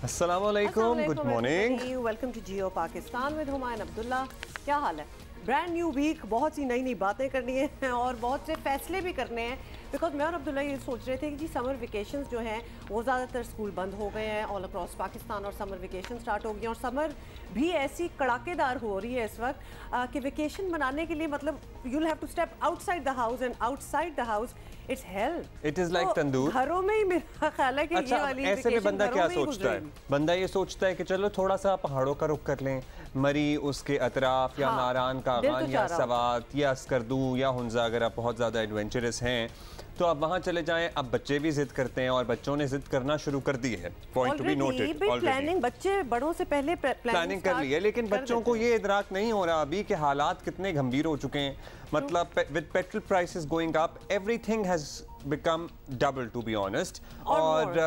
अस्सलाम वालेकुम, good morning. Welcome to Geo Pakistan with Humayun Abdullah. क्या हाल है? ब्रांड न्यू वीक, बहुत सी नई नई बातें करनी है और बहुत से फैसले भी करने हैं। बिकॉज मैं और अब्दुल्ला ये सोच रहे थे कि जी समर वेकेशंस जो हैं वो ज़्यादातर स्कूल बंद हो गए हैं ऑल अक्रॉस पाकिस्तान और समर वेकेशन स्टार्ट हो गई हैं और समर भी ऐसी कड़ाकेदार हो रही है इस वक्त कि वेकेशन मनाने के लिए मतलब you will have to step outside the house and outside the house it's hell. It is like tandoor. घरों में ही मेरा ख्याल है कि अच्छा, ये वाली ऐसे में बंदा क्या सोचता है? बंदा ये सोचता है कि चलो थोड़ा सा पहाड़ों का रुख कर लें, मरी उसके अतराफ या नारान का गान या सवात या अस्करदू या हुंजा, अगर आप बहुत ज़्यादा एडवेंचरस हैं तो आप वहाँ चले जाएं। अब बच्चे भी जिद करते हैं और बच्चों ने जिद करना शुरू कर दी है। Point to be noted. Planning बच्चे बड़ों से पहले प्लानिंग कर ली है, लेकिन बच्चों को ये इदराक नहीं हो रहा अभी कि हालात कितने गंभीर हो चुके हैं। मतलब with petrol prices going up, everything has become double to be honest. और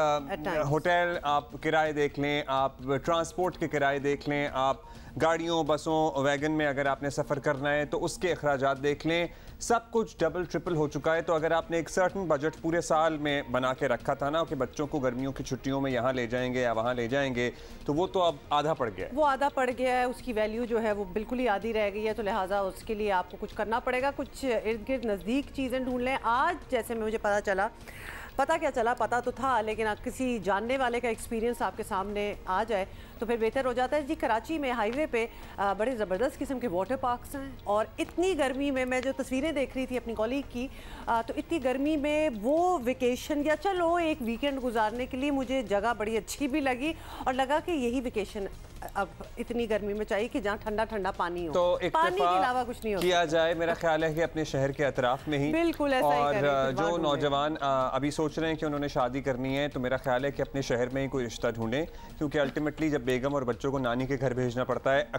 होटल आप किराए देख लें, आप ट्रांसपोर्ट के किराए देख लें, आप गाड़ियों बसों वैगन में अगर आपने सफ़र करना है तो उसके अखराजात देख लें, सब कुछ डबल ट्रिपल हो चुका है। तो अगर आपने एक सर्टन बजट पूरे साल में बना के रखा था ना कि बच्चों को गर्मियों की छुट्टियों में यहाँ ले जाएंगे या वहाँ ले जाएंगे, तो वो तो अब आधा पड़ गया है। वो आधा पड़ गया है, उसकी वैल्यू जो है वो बिल्कुल ही आधी रह गई है। तो लिहाजा उसके लिए आपको कुछ करना पड़ेगा, कुछ इर्द गिर्द नज़दीक चीज़ें ढूंढ लें। आज जैसे मुझे पता क्या चला, पता तो था लेकिन किसी जानने वाले का एक्सपीरियंस आपके सामने आ जाए तो फिर बेहतर हो जाता है। जी कराची में हाईवे पे बड़े ज़बरदस्त किस्म के वाटर पार्क्स हैं और इतनी गर्मी में, मैं जो तस्वीरें देख रही थी अपनी कॉलीग की, तो इतनी गर्मी में वो वेकेशन या चलो एक वीकेंड गुजारने के लिए मुझे जगह बड़ी अच्छी भी लगी और लगा कि यही वेकेशन अब इतनी गर्मी में चाहिए कि जहाँ ठंडा ठंडा पानी हो, तो पानी के अलावा कुछ नहीं हो किया जाए। मेरा ख्याल है कि अपने शहर के अतराफ में ही बिल्कुल ऐसा ही करें। और जो नौजवान अभी सोच रहे हैं कि उन्होंने शादी करनी है, तो मेरा ख्याल है कि अपने शहर में ही कोई रिश्ता ढूंढें, क्योंकि अल्टीमेटली जब बेगम और बच्चों को नानी के घर भेजना पड़ता है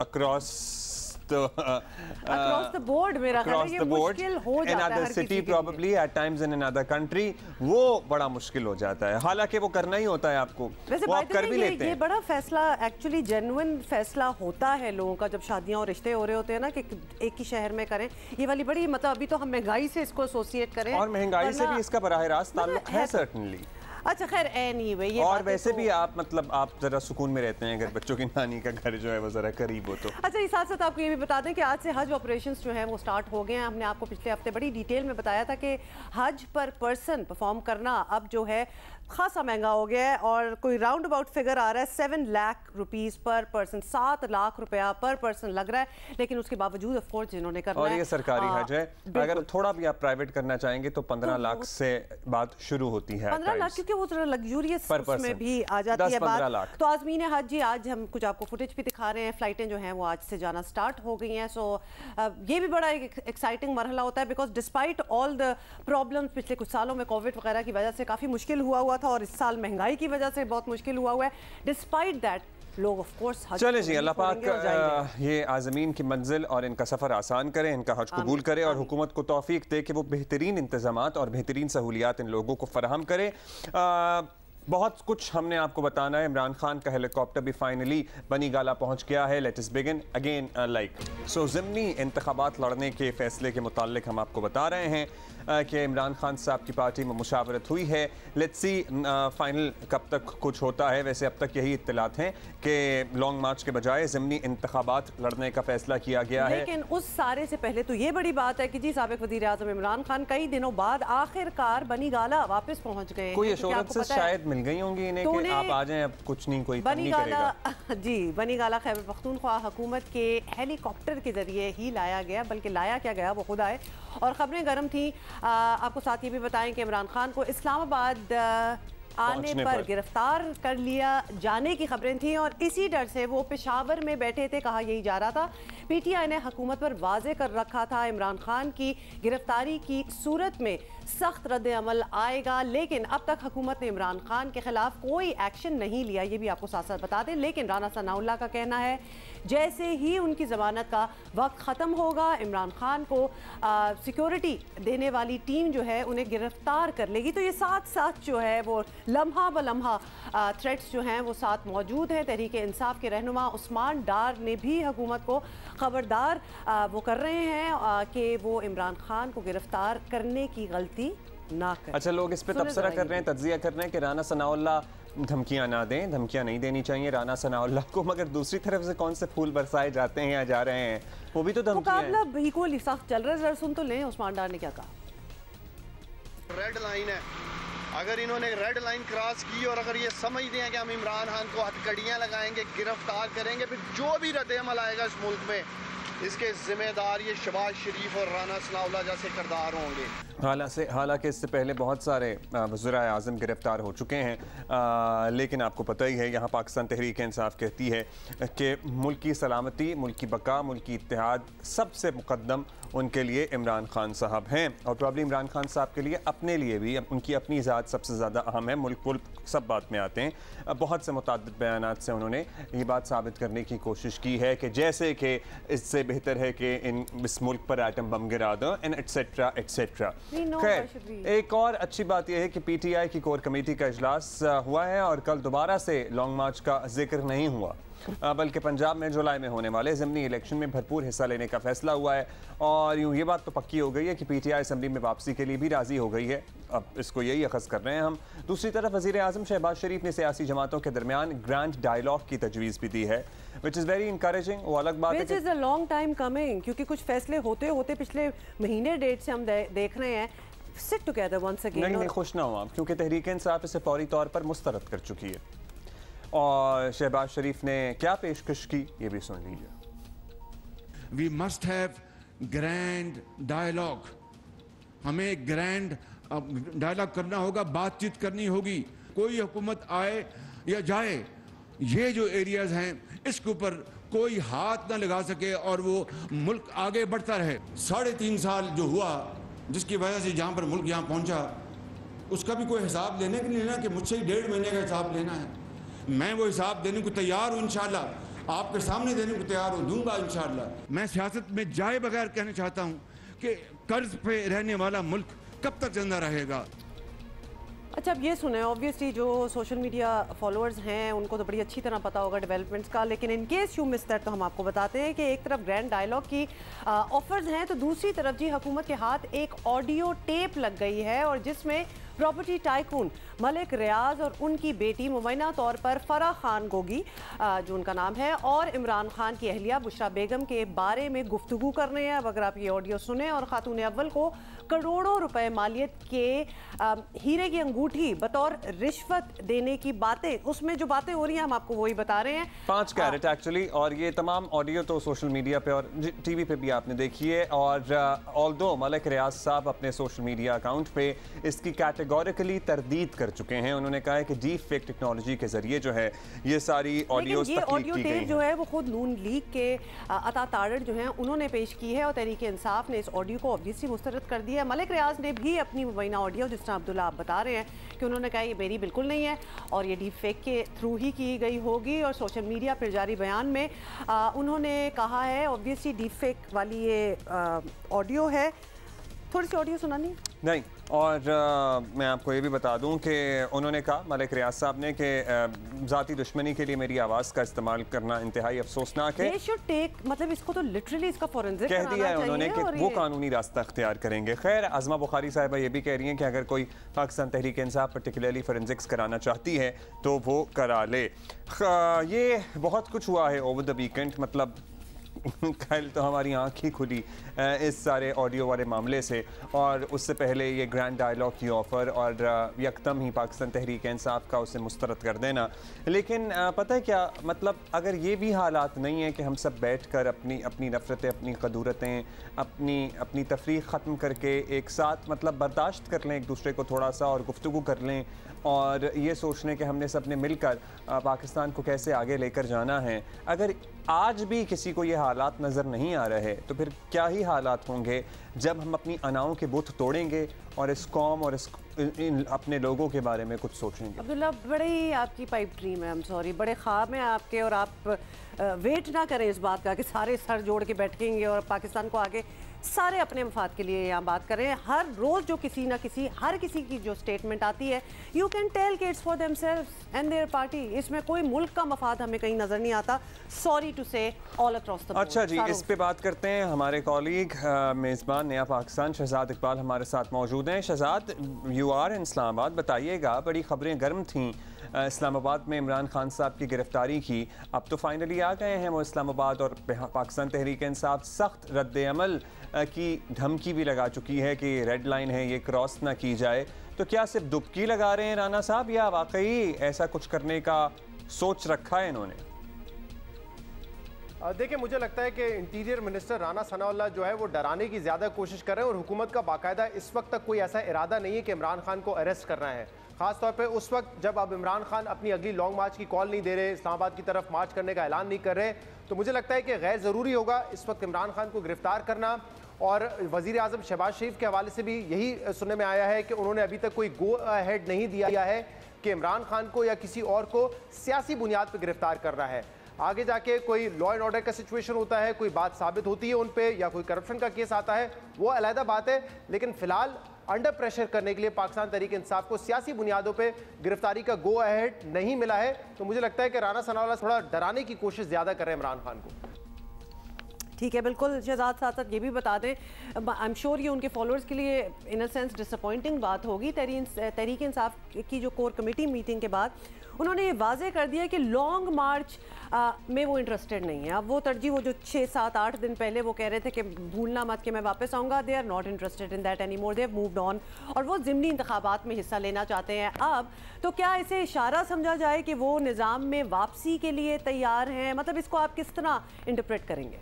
अक्रॉस द बोर्ड, मेरा ख्याल है ये मुश्किल हो जाता है हर किसी के लिए। At times in another country वो बड़ा मुश्किल हो जाता है, हालांकि वो करना ही होता है आपको, वो आप कर भी लेते हैं। ये बड़ा फैसला एक्चुअली जेन्युइन फैसला होता है लोगों का जब शादियां और रिश्ते हो रहे होते हैं ना कि एक ही शहर में करें। ये वाली बड़ी मतलब अभी तो हम महंगाई से इसको एसोसिएट करें और महंगाई से भी इसका बराह रास्त ताल्लुक है सर्टनली। अच्छा खैर एनीवे ये और वैसे भी आप मतलब आप जरा सुकून में रहते हैं अगर बच्चों की नानी का घर जो है वो जरा करीब हो तो। अच्छा, इस साथ साथ आपको ये भी बता दें कि आज से हज ऑपरेशंस जो हैं वो स्टार्ट हो गए हैं। हमने आपको पिछले हफ्ते बड़ी डिटेल में बताया था कि हज पर पर्सन परफॉर्म करना अब जो है खासा महंगा हो गया है और कोई राउंड अबाउट फिगर आ रहा है 7 लाख रुपीस पर पर्सन, 7 लाख रुपया पर पर्सन लग रहा है। लेकिन उसके बावजूद ऑफ कोर्स जिन्होंने करना और है, ये सरकारी हज है, अगर थोड़ा भी आप प्राइवेट करना चाहेंगे तो 15 लाख से बात शुरू होती है। 15 लाख क्योंकि वो थोड़ा लग्जूरियस उसमें भी आ जाती है बात। तो आज़मीन हज जी आज हम कुछ आपको फुटेज भी दिखा रहे हैं, फ्लाइटें जो हैं वो आज से जाना स्टार्ट हो गई हैं। सो ये भी बड़ा एक एक्साइटिंग मरहला होता है because despite all the problems पिछले कुछ सालों में कोविड वगैरह की वजह से काफ़ी मुश्किल हुआ था और इस साल महंगाई की वजह से बहुत मुश्किल हुआ है। डिस्पाइट दैट लोग ऑफ कोर्स हज चले जी, अल्लाह पाक ये आज़मीन की मंजिल और इनका सफ़र आसान करे, इनका हज कबूल करे और हुकूमत को तौफीक दे कि वो बेहतरीन इंतज़ामात और बेहतरीन सहूलियात इन लोगों को फराहम करे। बहुत कुछ हमने आपको बताना है। इमरान खान का हेलीकॉप्टर भी फाइनली बनी गाला पहुंच गया है। लेट अस बिगिन अगेन ज़िमनी इंतखाबात लड़ने के फैसले के मुताल्लिक हम आपको बता रहे हैं कि इमरान खान साहब की पार्टी में मुशावरत हुई है। लेट्स सी फाइनल कब तक कुछ होता है। वैसे अब तक यही इत्तलात हैं कि लॉन्ग मार्च के बजाय ज़िमनी इंतखाबात लड़ने का फैसला किया गया है। लेकिन उस सारे से पहले तो ये बड़ी बात है कि जी साबिक वज़ीर आज़म इमरान खान कई दिनों बाद आखिरकार बनी गाला वापस पहुंच गए। कोई एश्योरेंसेस शायद मिल गई होंगी इन्हें कि आप आ जाएं, अब कुछ नहीं, कोई बनी गाला जी बनी गाला खैबर पख्तूनख्वा हुकूमत के हेलीकॉप्टर के जरिए ही लाया गया, बल्कि लाया क्या गया वो खुद आए और ख़बरें गर्म थी। आपको साथ ये भी बताएं कि इमरान खान को इस्लामाबाद आने पर गिरफ्तार कर लिया जाने की खबरें थी और इसी डर से वो पेशावर में बैठे थे। कहा यही जा रहा था, पीटीआई ने हुकूमत पर वाजे कर रखा था इमरान खान की गिरफ्तारी की सूरत में सख्त रद्द अमल आएगा, लेकिन अब तक हुकूमत ने इमरान खान के खिलाफ कोई एक्शन नहीं लिया। ये भी आपको साथ साथ बता दें। लेकिन राना सनाउल्लाह का कहना है जैसे ही उनकी ज़मानत का वक्त ख़त्म होगा इमरान खान को सिक्योरिटी देने वाली टीम जो है उन्हें गिरफ्तार कर लेगी। तो ये साथ साथ जो है वो लम्हा ब लम्हा थ्रेट्स जो हैं वो साथ मौजूद हैं। तहरीक इंसाफ के रहनुमा उस्मान डार ने भी हुकूमत को खबरदार वो कर रहे हैं कि वो इमरान खान को गिरफ्तार करने की गलती ना करें। अच्छा, लोग इस पे तबसरा कर रहे हैं, तज्जिया कर रहे हैं कि राना सनाउल्लाह धमकियां ना दें, धमकियां नहीं देनी चाहिए राना सनाउल्लाह को, मगर दूसरी तरफ से कौन से फूल बरसाए जाते हैं या जा रहे हैं, वो भी तो धमकियां हैं। मुकाबला इक्वली सख्त चल रहा है। जरा सुन तो लें उस्मान डार ने क्या कहा। रेड लाइन है, अगर इन्होंने रेड लाइन क्रॉस की और अगर ये समझते हैं कि हम इमरान खान को हथकड़ियाँ लगाएंगे, गिरफ्तार करेंगे, फिर जो भी रद्द-ए-अमल आएगा इस मुल्क में, इसके जिम्मेदार ये शहबाज शरीफ और राना सनाउल्लाह जैसे किरदार होंगे। हालांकि इससे पहले बहुत सारे वज़ीर आज़म गिरफ्तार हो चुके हैं, लेकिन आपको पता ही है यहाँ पाकिस्तान तहरीक इंसाफ कहती है कि मुल्क की सलामती, मुल्क की बका, मुल्क की इत्तेहाद सबसे मुकद्दम उनके लिए इमरान खान साहब हैं, और प्रॉब्लम इमरान खान साहब के लिए अपने लिए भी उनकी अपनी ज़ात सबसे ज़्यादा अहम है। मुल्क सब बात में आते हैं। बहुत से मुताद्दिद बयानात से उन्होंने ये बात साबित करने की कोशिश की है कि जैसे कि इससे बेहतर है कि इस मुल्क पर एटम बम गिरा दो, एंड एटसेट्रा एटसेट्रा। खैर, एक और अच्छी बात यह है कि PTI की कोर कमेटी का इजलास हुआ है और कल दोबारा से लॉन्ग मार्च का जिक्र नहीं हुआ, बल्कि पंजाब में जुलाई में होने वाले ज़िमनी इलेक्शन में भरपूर हिस्सा लेने का फैसला हुआ है। और यूँ ये बात तो पक्की हो गई है कि PTI असम्बली में वापसी के लिए भी राज़ी हो गई है। अब इसको यही अखज़ कर रहे हैं हम। दूसरी तरफ वज़ीर आज़म शहबाज शरीफ ने सियासी जमातों के दरमियान ग्रैंड डायलॉग की तजवीज़ भी दी है, विच इज़ वेरी इंकरेजिंग। वो अलग बात है, विच is a long time coming, क्योंकि कुछ फैसले होते होते पिछले महीने डेट से हम देख रहे हैं। Sit together once again. नहीं, खुश ना हो आप, क्योंकि तहरीक इंसाफ इसे फौरी तौर पर मुस्तरद कर चुकी है। और शहबाज शरीफ ने क्या पेशकश की, ये भी सुन लीजिए। We must have grand dialogue, हमें ग्रैंड डायलॉग करना होगा, बातचीत करनी होगी। कोई हुकूमत आए या जाए, ये जो एरियाज हैं इसके ऊपर कोई हाथ ना लगा सके और वो मुल्क आगे बढ़ता रहे। 3.5 साल जो हुआ, जिसकी वजह से जहाँ पर मुल्क यहाँ पहुँचा, उसका भी कोई हिसाब लेने के लिए ना कि मुझसे 1.5 महीने का हिसाब लेना है। मैं वो हिसाब देने को तैयार हूँ, इंशाल्लाह आपके सामने देने को तैयार हूँ, दूंगा इंशाल्लाह। मैं सियासत में जाए बगैर कहना चाहता हूँ कि कर्ज पे रहने वाला मुल्क कब तक जिंदा रहेगा। अच्छा, अब ये सुने, ऑब्वियसली जो सोशल मीडिया फॉलोअर्स हैं उनको तो बड़ी अच्छी तरह पता होगा डेवलपमेंट्स का, लेकिन in case you miss that तो हम आपको बताते हैं कि एक तरफ ग्रैंड डायलॉग की ऑफर्स हैं, तो दूसरी तरफ जी हुकूमत के हाथ एक ऑडियो टेप लग गई है, और जिसमें प्रॉपर्टी टाइकून मलिक रियाज और उनकी बेटी मुबैना तौर पर फराह खान गोगी, जो उनका नाम है, और इमरान खान की अहलिया बुशरा बेगम के बारे में गुफ्तगू कर रहे हैं। अब अगर आप ये ऑडियो सुने, और खातून अव्वल को करोड़ों रुपए मालियत के हीरे की अंगूठी बतौर रिश्वत देने की बातें, उसमें जो बातें हो रही हैं हम आपको वही बता रहे हैं। 5 कैरेट एक्चुअली, और ये तमाम ऑडियो तो सोशल मीडिया पे और टीवी पे भी आपने देखी है। और ऑल्दो मलिक रियाज साहब अपने सोशल मीडिया अकाउंट पे इसकी कैटेगोरिकली तरदीद कर चुके हैं। उन्होंने कहा है कि डीप फेक टेक्नोलॉजी के जरिए जो है ये सारी ऑडियो टेप जो है वो खुद नून लीग के अता तारड़ जो हैं उन्होंने पेश की है, और तहरीक इंसाफ ने इस ऑडियो को ऑब्वियसली मुस्तरद कर दिया है। मलिक रियाज ने भी अपनी मुबैना ऑडियो, जिस तरह अब्दुल्ला आप बता रहे हैं कि उन्होंने कहा ये मेरी बिल्कुल नहीं है और ये डीप फेक के थ्रू ही की गई होगी, और सोशल मीडिया पर जारी बयान में उन्होंने कहा है, ऑब्वियसली डीप फेक वाली ये ऑडियो है। थोड़ी सी ऑडियो सुनानी नहीं, और मैं आपको ये भी बता दूं कि उन्होंने कहा मलिक रियाज साहब ने कि ज़ाती दुश्मनी के लिए मेरी आवाज़ का इस्तेमाल करना इंतहाई अफसोसनाक है। मतलब इसको तो लिटरली इसका फोरेंसिक कह दिया है उन्होंने कि वो कानूनी रास्ता अख्तियार करेंगे। खैर, आज़मा बुखारी साहिबा ये भी कह रही हैं कि अगर कोई पाकिस्तान तहरीक इंसाफ पर्टिकुलरली फोरेंसिक्स कराना चाहती है तो वो करा ले। ये बहुत कुछ हुआ है ओवर द वीकेंड, मतलब कल तो हमारी आँख ही खुली इस सारे ऑडियो वाले मामले से, और उससे पहले ये ग्रैंड डायलॉग की ऑफ़र और यकदम ही पाकिस्तान तहरीक इंसाफ का उसे मुस्तरद कर देना। लेकिन पता है क्या, मतलब अगर ये भी हालात नहीं है कि हम सब बैठ कर अपनी अपनी नफ़रतें, अपनी कदूरतें, अपनी तफरीक ख़त्म करके एक साथ मतलब बर्दाश्त कर लें एक दूसरे को थोड़ा सा, और गुफ्तगू कर लें, और ये सोच लें कि हमने सबने मिलकर पाकिस्तान को कैसे आगे लेकर जाना है। अगर आज भी किसी को ये हालात नज़र नहीं आ रहे तो फिर क्या ही हालात होंगे जब हम अपनी अनाओं के बुत तोड़ेंगे और इस कौम और इन अपने लोगों के बारे में कुछ सोचेंगे। अब्दुल्ला, बड़े ही आपकी पाइप ड्रीम है, सॉरी, बड़े ख्वाब हैं आपके, और आप वेट ना करें इस बात का कि सारे सर जोड़ के बैठेंगे और पाकिस्तान को आगे सारे अपने मफाद के लिए यहाँ बात करें। हर रोज़ जो किसी ना किसी हर किसी की जो स्टेटमेंट आती है, यू कैन टेल कि it's for themselves and there party, इसमें कोई मुल्क का मफाद हमें कहीं नज़र नहीं आता। सॉरी टू से ऑल अक्रॉस द बोर्ड। अच्छा जी, इस पे बात करते हैं। हमारे कॉलीग मेज़बान नया पाकिस्तान शहजाद इकबाल हमारे साथ मौजूद हैं। Shahzad, you are in Islamabad, बताइएगा, बड़ी खबरें गर्म थीं इस्लामाबाद में इमरान खान साहब की गिरफ्तारी की, अब तो फाइनली आ गए हैं वो इस्लामाबाद, और पाकिस्तान तहरीक इंसाफ सख्त रद्द-ए-अमल की धमकी भी लगा चुकी है कि रेड लाइन है, ये क्रॉस ना की जाए। तो क्या सिर्फ दुबकी लगा रहे हैं राना साहब, या वाकई ऐसा कुछ करने का सोच रखा है इन्होंने? देखिए, मुझे लगता है कि इंटीरियर मिनिस्टर राना सनाउल्लाह जो है वो डराने की ज़्यादा कोशिश कर रहे हैं, और हुकूमत का बाकायदा इस वक्त तक कोई ऐसा इरादा नहीं है कि इमरान खान को अरेस्ट करना है। खासतौर पे उस वक्त जब अब इमरान खान अपनी अगली लॉन्ग मार्च की कॉल नहीं दे रहे, इस्लामाबाद की तरफ मार्च करने का ऐलान नहीं कर रहे, तो मुझे लगता है कि गैर ज़रूरी होगा इस वक्त इमरान खान को गिरफ्तार करना। और वज़ीर आज़म शहबाज शरीफ के हवाले से भी यही सुनने में आया है कि उन्होंने अभी तक कोई गो अहेड नहीं दिया है कि इमरान खान को या किसी और को सियासी बुनियाद पर गिरफ्तार कर रहा है। आगे जाके कोई लॉ एंड ऑर्डर का सिचुएशन होता है, कोई बात साबित होती है उन पे, या कोई करप्शन का केस आता है, वो अलग बात है। लेकिन फिलहाल अंडर प्रेशर करने के लिए पाकिस्तान तहरीक इंसाफ को सियासी बुनियादों पे गिरफ्तारी का गो अहेड नहीं मिला है। तो मुझे लगता है कि राना सनाउल्लाह थोड़ा डराने की कोशिश ज़्यादा कर रहे हैं इमरान खान को। ठीक है, बिल्कुल शहजाद, साथ साथ ये भी बता दें, आई एम श्योर ये उनके फॉलोअर्स के लिए इन अ सेंस डिसअपॉइंटिंग बात होगी। तहरीक इंसाफ की जो कोर कमेटी मीटिंग के बाद उन्होंने ये वाजे कर दिया कि लॉन्ग मार्च में वो इंटरेस्टेड नहीं है। अब वो तरजीह, वो जो 6, 7, 8 दिन पहले वो कह रहे थे कि भूलना मत कि मैं वापस आऊँगा, they are not interested in that any more, they have moved on, और वो ज़िमनी इंतखाबात में हिस्सा लेना चाहते हैं अब। तो क्या इसे इशारा समझा जाए कि वो निज़ाम में वापसी के लिए तैयार हैं? मतलब इसको आप किस तरह इंटरप्रेट करेंगे?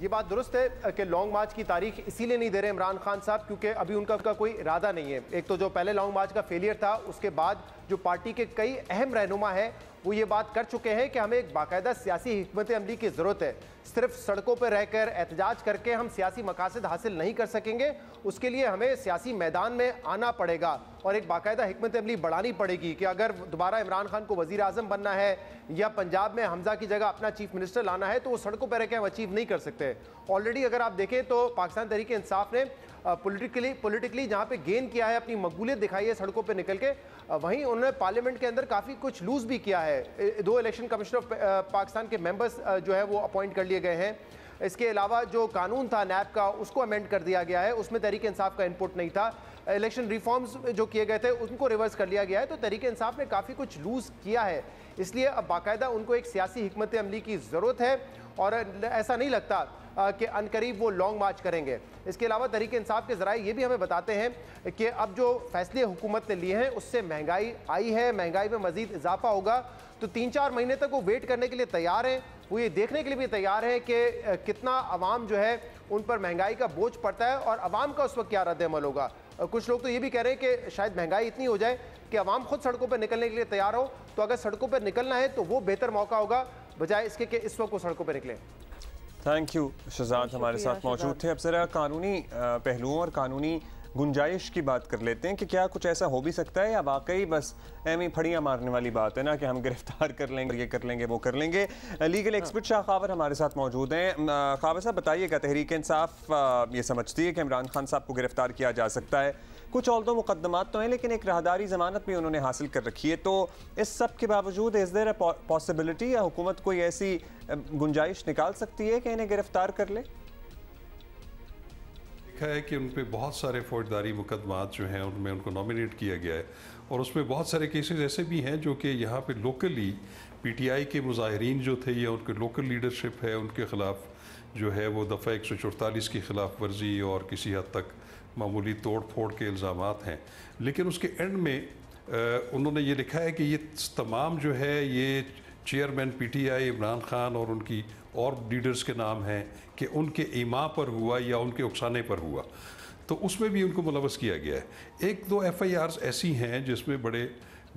ये बात दुरुस्त है कि लॉन्ग मार्च की तारीख इसीलिए नहीं दे रहे इमरान खान साहब क्योंकि अभी उनका कोई इरादा नहीं है। एक तो जो पहले लॉन्ग मार्च का फेलियर था, उसके बाद जो पार्टी के कई अहम रहनुमा है वो ये बात कर चुके हैं कि हमें एक बाकायदा सियासी हिकमत अमली की ज़रूरत है। सिर्फ सड़कों पर रहकर एहतजाज करके हम सियासी मकासद हासिल नहीं कर सकेंगे, उसके लिए हमें सियासी मैदान में आना पड़ेगा और एक बाकायदा हिकमत अमली बढ़ानी पड़ेगी कि अगर दोबारा इमरान खान को वज़ीर आज़म बनना है या पंजाब में हमजा की जगह अपना चीफ मिनिस्टर लाना है तो वो सड़कों पर रहकर हम अचीव नहीं कर सकते। ऑलरेडी अगर आप देखें तो पाकिस्तान तहरीक इंसाफ ने पॉलिटिकली जहाँ पे गेन किया है, अपनी मकबूलियत दिखाई है सड़कों पे निकल के, वहीं उन्होंने पार्लियामेंट के अंदर काफ़ी कुछ लूज़ भी किया है। 2 इलेक्शन कमीशन ऑफ पाकिस्तान के मेंबर्स जो है वो अपॉइंट कर लिए गए हैं। इसके अलावा जो कानून था नैब का उसको अमेंड कर दिया गया है, उसमें तहरीक इंसाफ का इनपुट नहीं था। इलेक्शन रिफॉर्म्स जो किए गए थे उनको रिवर्स कर लिया गया है। तो तहरीक इंसाफ ने काफ़ी कुछ लूज़ किया है, इसलिए अब बाकायदा उनको एक सियासी हिकमत अमली की ज़रूरत है और ऐसा नहीं लगता कि अनकरीब वो लॉन्ग मार्च करेंगे। इसके अलावा तहरीक इंसाफ के ज़राए ये भी हमें बताते हैं कि अब जो फैसले हुकूमत ने लिए हैं उससे महंगाई आई है, महंगाई में मज़ीद इजाफा होगा, तो 3-4 महीने तक वो वेट करने के लिए तैयार हैं। वो ये देखने के लिए भी तैयार है कि कितना अवाम जो है उन पर महंगाई का बोझ पड़ता है और अवाम का उस वक्त क्या रद्द-ए-अमल होगा। कुछ लोग तो ये भी कह रहे हैं कि शायद महंगाई इतनी हो जाए कि अवाम खुद सड़कों पर निकलने के लिए तैयार हो, तो अगर सड़कों पर निकलना है तो वो बेहतर मौका होगा बजाय इसके कि इस वक्त वो सड़कों पर निकले। थैंक यू शहजाद, हमारे साथ मौजूद थे। अब जरा कानूनी पहलुओं और कानूनी गुंजाइश की बात कर लेते हैं कि क्या कुछ ऐसा हो भी सकता है या वाकई बस एम फड़ियाँ मारने वाली बात है ना कि हम गिरफ्तार कर लेंगे, ये कर लेंगे, वो कर लेंगे। लीगल एक्सपर्ट शाह खावर हमारे साथ मौजूद हैं। खावर साहब बताइएगा, तहरीक इंसाफ ये समझती है कि इमरान खान साहब को गिरफ्तार किया जा सकता है, कुछ और तो मुकदमात तो हैं लेकिन एक राहदारी ज़मानत भी उन्होंने हासिल कर रखी है, तो इस सब के बावजूद इज़ देयर अ पॉसिबिलिटी या हुकूमत कोई ऐसी गुंजाइश निकाल सकती है कि इन्हें गिरफ्तार कर ले? है कि उन पे बहुत सारे फौजदारी मुकदमात जो हैं उनमें उनको नॉमिनेट किया गया है और उसमें बहुत सारे केसेस ऐसे भी हैं जो कि यहाँ पे लोकली पीटीआई के मुजाहिरीन जो थे या उनके लोकल लीडरशिप है उनके ख़िलाफ़ जो है वो दफ़ा 144 की खिलाफ वर्जी और किसी हद तक मामूली तोड़ फोड़ के इल्ज़ामात हैं। लेकिन उसके एंड में उन्होंने ये लिखा है कि ये तमाम जो है ये चेयरमैन पीटीआई इमरान खान और उनकी और लीडर्स के नाम हैं कि उनके इमा पर हुआ या उनके उकसाने पर हुआ, तो उसमें भी उनको मुलवस किया गया है। 1-2 FIRs ऐसी हैं जिसमें बड़े,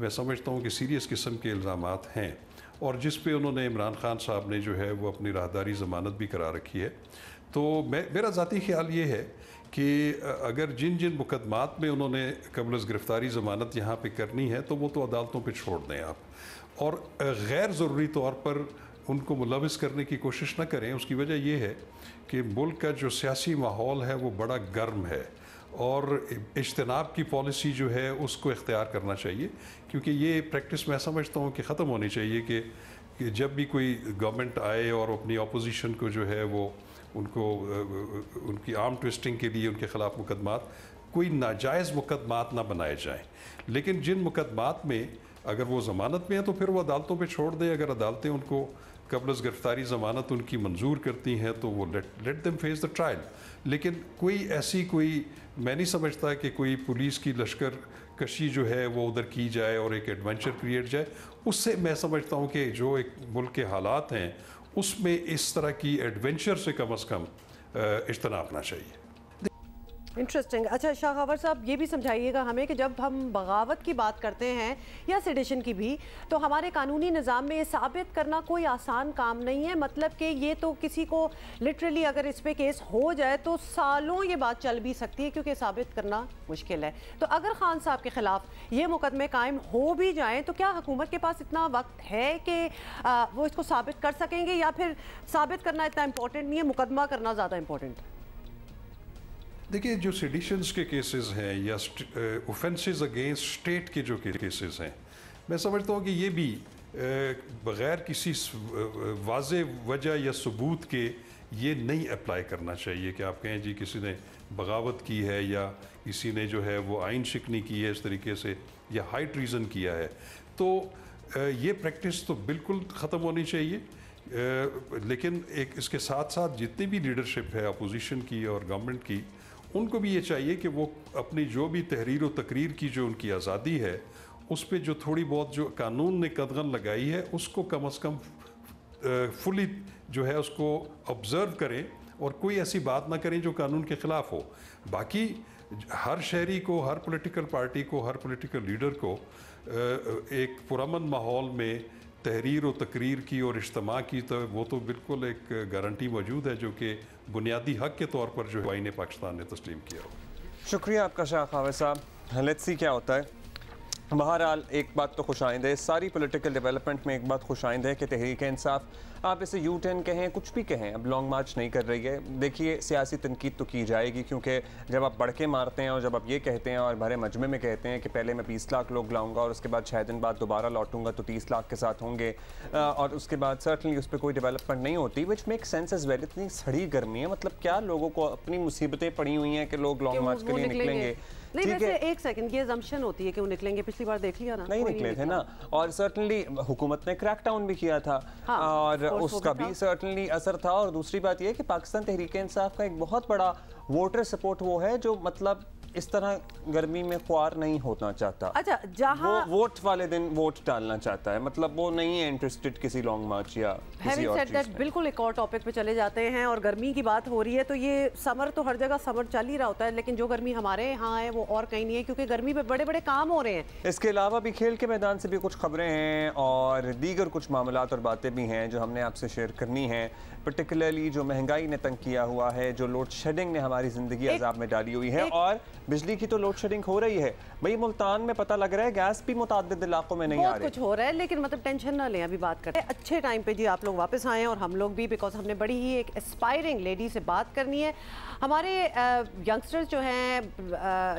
मैं समझता हूँ कि सीरियस किस्म के इल्ज़ामात हैं और जिस पे उन्होंने इमरान खान साहब ने जो है वो अपनी राहदारी ज़मानत भी करा रखी है। तो मेरा ज़ाती ख्याल ये है कि अगर जिन जिन मुकदमात में उन्होंने कबल गिरफ़्तारी ज़मानत यहाँ पे करनी है तो वो तो अदालतों पे छोड़ दें आप, और गैर ज़रूरी तौर पर उनको मुलविस करने की कोशिश न करें। उसकी वजह यह है कि मुल्क का जो सियासी माहौल है वो बड़ा गर्म है और इज्तनाब की पॉलिसी जो है उसको इख्तियार करना चाहिए, क्योंकि ये प्रैक्टिस मैं समझता हूँ कि ख़त्म होनी चाहिए कि जब भी कोई गवर्नमेंट आए और अपनी अपोजिशन को जो है वो उनको उनकी आर्म ट्विस्टिंग के लिए उनके ख़िलाफ़ मुकदमात कोई नाजायज़ मुकदमात ना बनाए जाएं। लेकिन जिन मुकदमात में अगर वो ज़मानत में है तो फिर वो अदालतों पे छोड़ दें। अगर अदालतें उनको कबल गिरफ्तारी ज़मानत उनकी मंजूर करती हैं तो वो let them face the trial. लेकिन कोई मैं नहीं समझता कि कोई पुलिस की लश्कर कशी जो है वो उधर की जाए और एक एडवेंचर क्रिएट जाए। उससे मैं समझता हूँ कि जो एक मुल्क के हालात हैं उसमें इस तरह की एडवेंचर से कम इज्तनाब करना चाहिए। इंटरेस्टिंग। अच्छा शाह खबर साहब, ये भी समझाइएगा हमें कि जब हम बगावत की बात करते हैं या सेडिशन की भी, तो हमारे कानूनी निज़ाम में ये साबित करना कोई आसान काम नहीं है। मतलब कि ये तो किसी को लिटरली अगर इस पे केस हो जाए तो सालों ये बात चल भी सकती है, क्योंकि साबित करना मुश्किल है। तो अगर खान साहब के खिलाफ ये मुकदमे कायम हो भी जाएँ तो क्या हुकूमत के पास इतना वक्त है कि वो इसको साबित कर सकेंगे, या फिर साबित करना इतना इंपॉर्टेंट नहीं है, मुकदमा करना ज़्यादा इंपॉर्टेंट है? देखिए, जो सेडिशंस के केसेस हैं या ऑफेंसेस अगेंस्ट स्टेट के जो केसेस हैं, मैं समझता हूँ कि ये भी बग़ैर किसी वाज़े वजह या सबूत के ये नहीं अप्लाई करना चाहिए कि आप कहें जी किसी ने बगावत की है या किसी ने जो है वो आइन शिकनी की है इस तरीके से या हाई ट्रीज़न किया है। तो ये प्रैक्टिस तो बिल्कुल ख़त्म होनी चाहिए। लेकिन एक इसके साथ साथ जितनी भी लीडरशिप है अपोजिशन की और गवर्नमेंट की, उनको भी ये चाहिए कि वो अपनी जो भी तहरीर व तकरीर की जो उनकी आज़ादी है उस पर जो थोड़ी बहुत जो कानून ने कदगन लगाई है उसको कम अज़ कम फुली जो है उसको ऑब्ज़र्व करें और कोई ऐसी बात ना करें जो कानून के ख़िलाफ़ हो। बाकी हर शहरी को, हर पॉलिटिकल पार्टी को, हर पॉलिटिकल लीडर को एक पुरअमन माहौल में तहरीर व तकरीर की और इज्तिमा की, तो वो तो बिल्कुल एक गारंटी मौजूद है जो कि बुनियादी हक के तौर पर जो है आईन पाकिस्तान ने तस्लीम किया हो। शुक्रिया आपका शाह खावर साहब। लेट्स सी क्या होता है। बहरहाल एक बात तो खुशाइंद है, सारी पॉलिटिकल डेवलपमेंट में एक बात खुशाइंद है कि तहरीक इंसाफ आप इसे यू टर्न कहें कुछ भी कहें, अब लॉन्ग मार्च नहीं कर रही है। देखिए सियासी तनकीद तो की जाएगी, क्योंकि जब आप बढ़ के मारते हैं और जब आप ये कहते हैं और भरे मजमे में कहते हैं कि पहले मैं 20 लाख लोग लाऊंगा और उसके बाद 6 दिन बाद दोबारा लौटूंगा तो 30 लाख के साथ होंगे, और उसके बाद सर्टनली उस पर कोई डेवलपमेंट नहीं होती, which make sense as well. इतनी सड़ी गर्मी है, मतलब क्या लोगों को अपनी मुसीबतें पड़ी हुई हैं कि लोग लॉन्ग मार्च के लिए निकलेंगे? नहीं, वैसे एक सेकंड, ये असम्पशन होती है कि वो निकलेंगे। पिछली बार देख लिया ना, नहीं निकले थे ना, और सर्टनली हुकूमत ने क्रैकडाउन भी किया था। हाँ, और उसका भी सर्टनली असर था। और दूसरी बात यह कि पाकिस्तान तहरीक इंसाफ का एक बहुत बड़ा वोटर सपोर्ट वो है जो मतलब इस तरह गर्मी में ख्वार नहीं होना चाहता। अच्छा, जहां वो वोट वाले दिन वोट डालना चाहता है, मतलब वो नहीं है इंटरेस्टेड किसी लॉन्ग मार्च या किसी और चीज़ में। बिल्कुल एक और टॉपिक पे चले जाते हैं। और गर्मी की बात हो रही है तो ये समर तो हर जगह समर चल ही रहा होता है, लेकिन जो गर्मी हमारे यहाँ है वो और कहीं नहीं है, क्योंकि गर्मी पे बड़े बड़े काम हो रहे हैं। इसके अलावा भी खेल के मैदान से भी कुछ खबरें हैं और दीगर कुछ मामलात और बातें भी हैं जो हमने आपसे शेयर करनी है। पर्टिकुलरली जो महंगाई ने तंग किया हुआ है, जो लोड शेडिंग ने हमारी ज़िंदगी अज़ाब में डाली हुई है, और बिजली की तो लोड शेडिंग हो रही है। भाई मुल्तान में पता लग रहा है गैस भी मुतादिद इलाकों में नहीं आ रही, कुछ हो रहा है, लेकिन मतलब टेंशन ना लें, अभी बात करते हैं। अच्छे टाइम पे जी आप लोग वापस आए और हम लोग भी, बिकॉज हमने बड़ी ही एक एस्पायरिंग लेडी से बात करनी है। हमारे यंगस्टर्स जो हैं,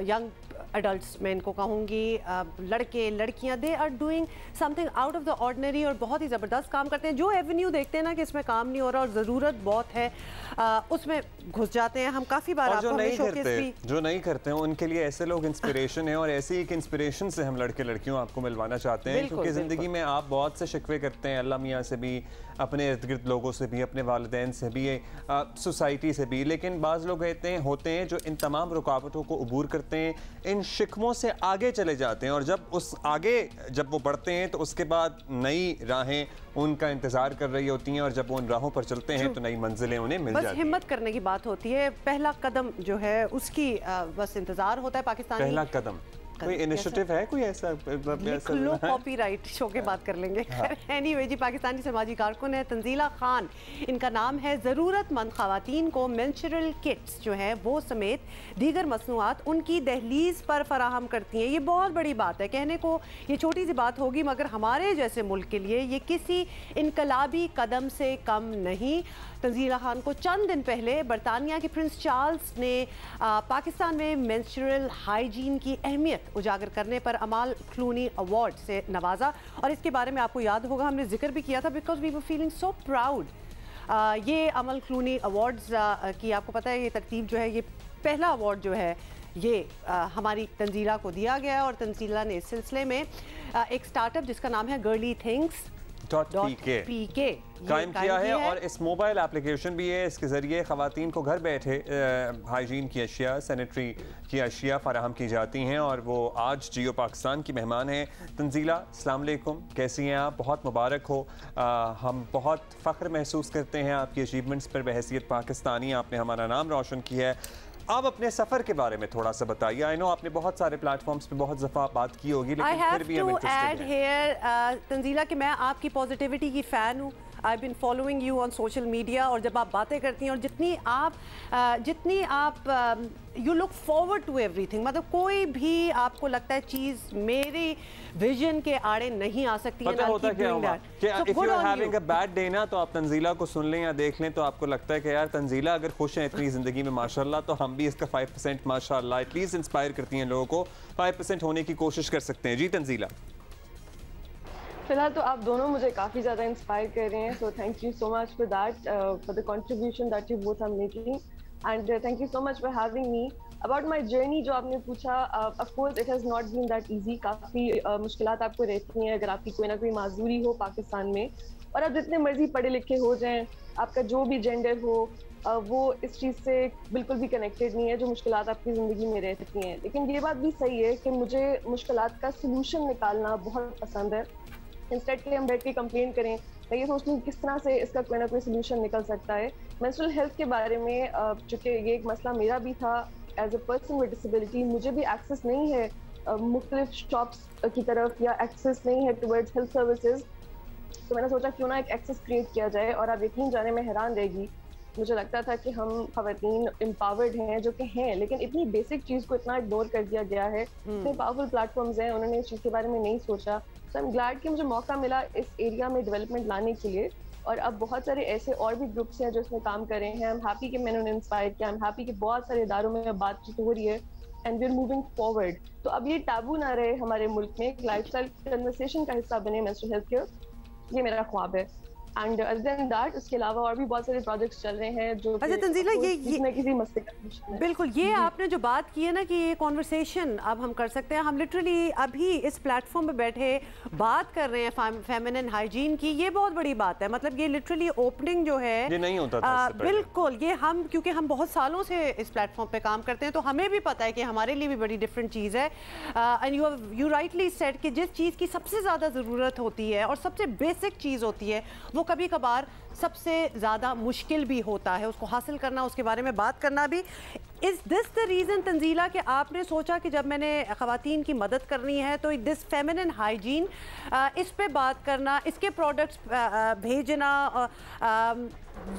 यंग एडल्ट्स मैं इनको कहूँगी, लड़के लड़कियाँ, they are doing something out of the ordinary और बहुत ही ज़बरदस्त काम करते हैं। जो एवेन्यू देखते हैं ना कि इसमें काम नहीं हो रहा और ज़रूरत बहुत है, उसमें घुस जाते हैं। हम काफ़ी बार आपको जो नहीं करते हैं उनके लिए ऐसे लोग इंस्पिरेशन है, और ऐसी एक इंस्पिरेशन से हम लड़के लड़कियों आपको मिलवाना चाहते हैं, क्योंकि ज़िंदगी में आप बहुत से शिकवे करते हैं अल्लाह मियाँ से भी, अपने इर्द गिर्द लोगों से भी, अपने वालिदैन से भी, सोसाइटी से भी, लेकिन बाज़ लोग होते हैं जो इन तमाम रुकावटों को अबूर करते हैं, इन शिकवों से आगे चले जाते हैं, और जब वो बढ़ते हैं तो उसके बाद नई राहें उनका इंतजार कर रही होती हैं, और जब वो उन राहों पर चलते हैं तो नई मंजिलें उन्हें मिल जाती हैं। बस हिम्मत करने की बात होती है, पहला कदम जो है उसकी बस इंतजार होता है। पाकिस्तानी पहला कदम कोई इनिशिएटिव है, कोई ऐसा लो, कॉपीराइट शो के बात कर लेंगे। एनीवे जी, पाकिस्तानी समाजी कारकुन है तंजीला खान, इनका नाम है। ज़रूरतमंद ख़वातीन को मेंस्ट्रुअल किट्स जो है वो समेत दीगर मसनूआत उनकी दहलीज पर फराहम करती हैं। ये बहुत बड़ी बात है, कहने को ये छोटी सी बात होगी, मगर हमारे जैसे मुल्क के लिए ये किसी इनकलाबी कदम से कम नहीं। तंजीला खान को चंद दिन पहले बरतानिया के प्रिंस चार्ल्स ने पाकिस्तान में मेंस्ट्रुअल हाइजीन की अहमियत उजागर करने पर अमल क्लूनी अवार्ड से नवाजा, और इसके बारे में आपको याद होगा हमने जिक्र भी किया था, because we were feeling so proud. ये अमल क्लूनी अवार्ड्स की आपको पता है ये तरतीब जो है, ये पहला अवार्ड जो है ये हमारी तंजीला को दिया गया और तंजीला ने इस सिलसिले में एक स्टार्टअप जिसका नाम है गर्ली थिंग्स .pk कायम किया है और इस मोबाइल एप्लीकेशन भी है। इसके ज़रिए ख़वातीन को घर बैठे हाइजीन की अशिया, सैनिटरी की अशिया फराहम की जाती हैं और वो आज जियो पाकिस्तान की मेहमान हैं। तंजीला, अस्सलाम वालेकुम, कैसी हैं आप? बहुत मुबारक हो। हम बहुत फ़ख्र महसूस करते हैं आपकी अचीवमेंट्स पर बहैसियत पाकिस्तानी। आपने हमारा नाम रोशन किया है। आप अपने सफ़र के बारे में थोड़ा सा बताइए। आई नो आपने बहुत सारे प्लेटफॉर्म्स पे बहुत दफ़ा बात की होगी, लेकिन फिर भी हम इंटरेस्टेड हैं। तंजीला कि मैं आपकी पॉजिटिविटी की फ़ैन हूँ। I been following you on social media और जब आप बातें करती हैं और जितनी आप you look forward to everything, मतलब कोई भी आपको लगता है चीज़ मेरी विजन के आड़े नहीं आ सकती है। होता क्या हुआ कि if you are having a bad day ना, तो आप तंजीला को सुन लें या देख लें तो आपको लगता है कि यार तंजीला अगर खुश है इतनी ज़िंदगी में माशाल्लाह, तो हम भी इसका 5% माशाल्लाह एटलीस्ट इंस्पायर करती हैं लोगों को। 5% होने की कोशिश कर सकते हैं। जी तंजीला। फिलहाल तो आप दोनों मुझे काफ़ी ज़्यादा इंस्पायर कर रहे हैं, so thank you so much for that, for the contribution that you both are making and thank you so much for having me. About my journey जो आपने पूछा, of course it has not been that easy. काफ़ी मुश्किलात आपको रहती हैं अगर आपकी कोई ना कोई माजूरी हो पाकिस्तान में, और आप जितने मर्जी पढ़े लिखे हो जाएं, आपका जो भी जेंडर हो, वो इस चीज़ से बिल्कुल भी कनेक्टेड नहीं है जो मुश्किलात आपकी ज़िंदगी में रहती हैं। लेकिन ये बात भी सही है कि मुझे मुश्किलात का सलूशन निकालना बहुत पसंद है। इंस्टेड के हम बैठ के कंप्लेन करें, मैं ये सोचती हूँ किस तरह से इसका कोई ना कोई सोल्यूशन निकल सकता है। मेंस्ट्रुअल हेल्थ के बारे में चूँकि ये एक मसला मेरा भी था as a person with disability, मुझे भी एक्सेस नहीं है मुख्तलिफ शॉप्स की तरफ या एक्सेस नहीं है टुवर्ड्स हेल्थ सर्विसेज, तो मैंने सोचा क्यों ना एक एक्सेस क्रिएट किया जाए। और आप यकीन जाने में हैरान रहेगी, मुझे लगता था कि हम खवातीन एम्पावर्ड हैं, जो कि हैं, लेकिन इतनी बेसिक चीज़ को इतना इग्नोर कर दिया गया है। इतने पावरफुल प्लेटफॉर्म्स हैं, उन्होंने इस चीज़ के बारे में नहीं सोचा। सो आई एम ग्लैड कि मुझे मौका मिला इस एरिया में डेवलपमेंट लाने के लिए, और अब बहुत सारे ऐसे और भी ग्रुप्स हैं जो इसमें काम कर रहे हैं। आई एम हैप्पी कि मैंने उन्हें इंस्पायर किया। आई एम हैप्पी कि बहुत सारे इदारों में बातचीत हो रही है and we are moving forward. तो अब ये टैबू ना रहे हमारे मुल्क में, एक लाइफस्टाइल कन्वर्सेशन का हिस्सा बने मेंस्ट्रुअल हेल्थ केयर, ये मेरा ख्वाब है। एंड अदर देन दैट, उसके अलावा और भी बहुत सारे प्रोजेक्ट्स चल रहे हैं जो अच्छा तंजीला, ये किसी मसले का बिल्कुल ये आपने जो बात की है ना कि ये कॉन्वर्सेशन अब हम कर सकते हैं। हम लिटरली अभी इस प्लेटफॉर्म पे बैठे बात कर रहे हैं फेमिनिन हाइजीन की, ये बहुत बड़ी बात है। मतलब ये लिटरली ओपनिंग जो है ये नहीं होता था बिल्कुल। ये हम क्योंकि हम बहुत सालों से इस प्लेटफॉर्म पे काम करते हैं, तो हमें भी पता है कि हमारे लिए भी बड़ी डिफरेंट चीज़ है। एंड यू राइटली सेड कि जिस चीज़ की सबसे ज़्यादा ज़रूरत होती है और सबसे बेसिक चीज़ होती है, वो कभी कभार सबसे ज़्यादा मुश्किल भी होता है उसको हासिल करना, उसके बारे में बात करना भी। Is this the reason Tanzila कि आपने सोचा कि जब मैंने ख़वातीन की मदद करनी है तो दिस फेमिनिन हाइजीन, इस पे बात करना, इसके प्रोडक्ट्स भेजना,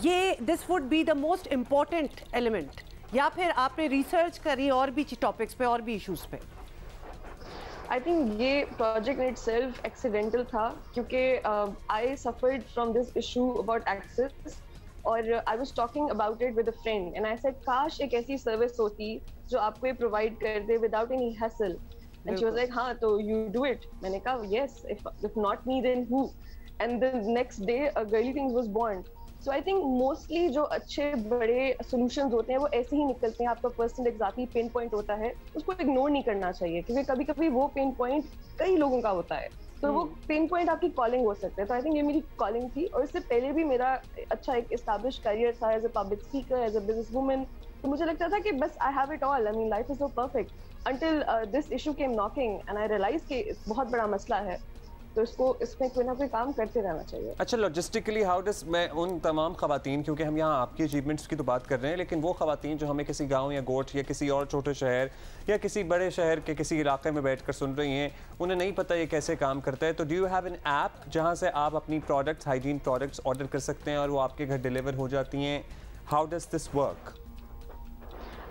ये this would be the most important element, या फिर आपने रिसर्च करी और भी टॉपिक्स पे और भी इश्यूज़ पे? आई थिंक ये प्रोजेक्ट इन इटसेल्फ एक्सीडेंटल था, क्योंकि I suffered from this issue about access, और I was talking about it with a friend and I said काश एक ऐसी सर्विस होती जो आपको ये प्रोवाइड कर दे without any hassle. And she was like हाँ तो यू डू इट। मैंने कहा yes, if not me then who. And the next day Girly Things was born. So I think mostly जो अच्छे बड़े सोल्यूशंस होते हैं वो ऐसे ही निकलते हैं। आपका पर्सनल एक ज़ाती पेन पॉइंट होता है, उसको इग्नोर नहीं करना चाहिए, क्योंकि कभी कभी वो पेन पॉइंट कई लोगों का होता है, तो वो पेन पॉइंट आपकी कॉलिंग हो सकता है। तो आई थिंक ये मेरी कॉलिंग थी, और इससे पहले भी मेरा अच्छा एक एस्टैब्लिश करियर था as a public speaker, as a business woman. तो मुझे लगता था कि बस I have it all, I mean life is so perfect until this issue came knocking and I realise कि बहुत बड़ा मसला है, तो इसमें कोई ना कोई काम करते रहना चाहिए। अच्छा, लॉजिस्टिकली हाउ डज, मैं उन तमाम खवातीन, क्योंकि हम यहाँ आपकी अचीवमेंट्स की तो बात कर रहे हैं, लेकिन वो खवातीन जो हमें किसी गांव या गोठ या किसी और छोटे शहर या किसी बड़े शहर के किसी इलाके में बैठकर सुन रही हैं, उन्हें नहीं पता ये कैसे काम करता है, तो do you have an app जहाँ से आप अपनी प्रोडक्ट्स, हाइजीन प्रोडक्ट्स ऑर्डर कर सकते हैं और वो आपके घर डिलीवर हो जाती हैं? How does this work?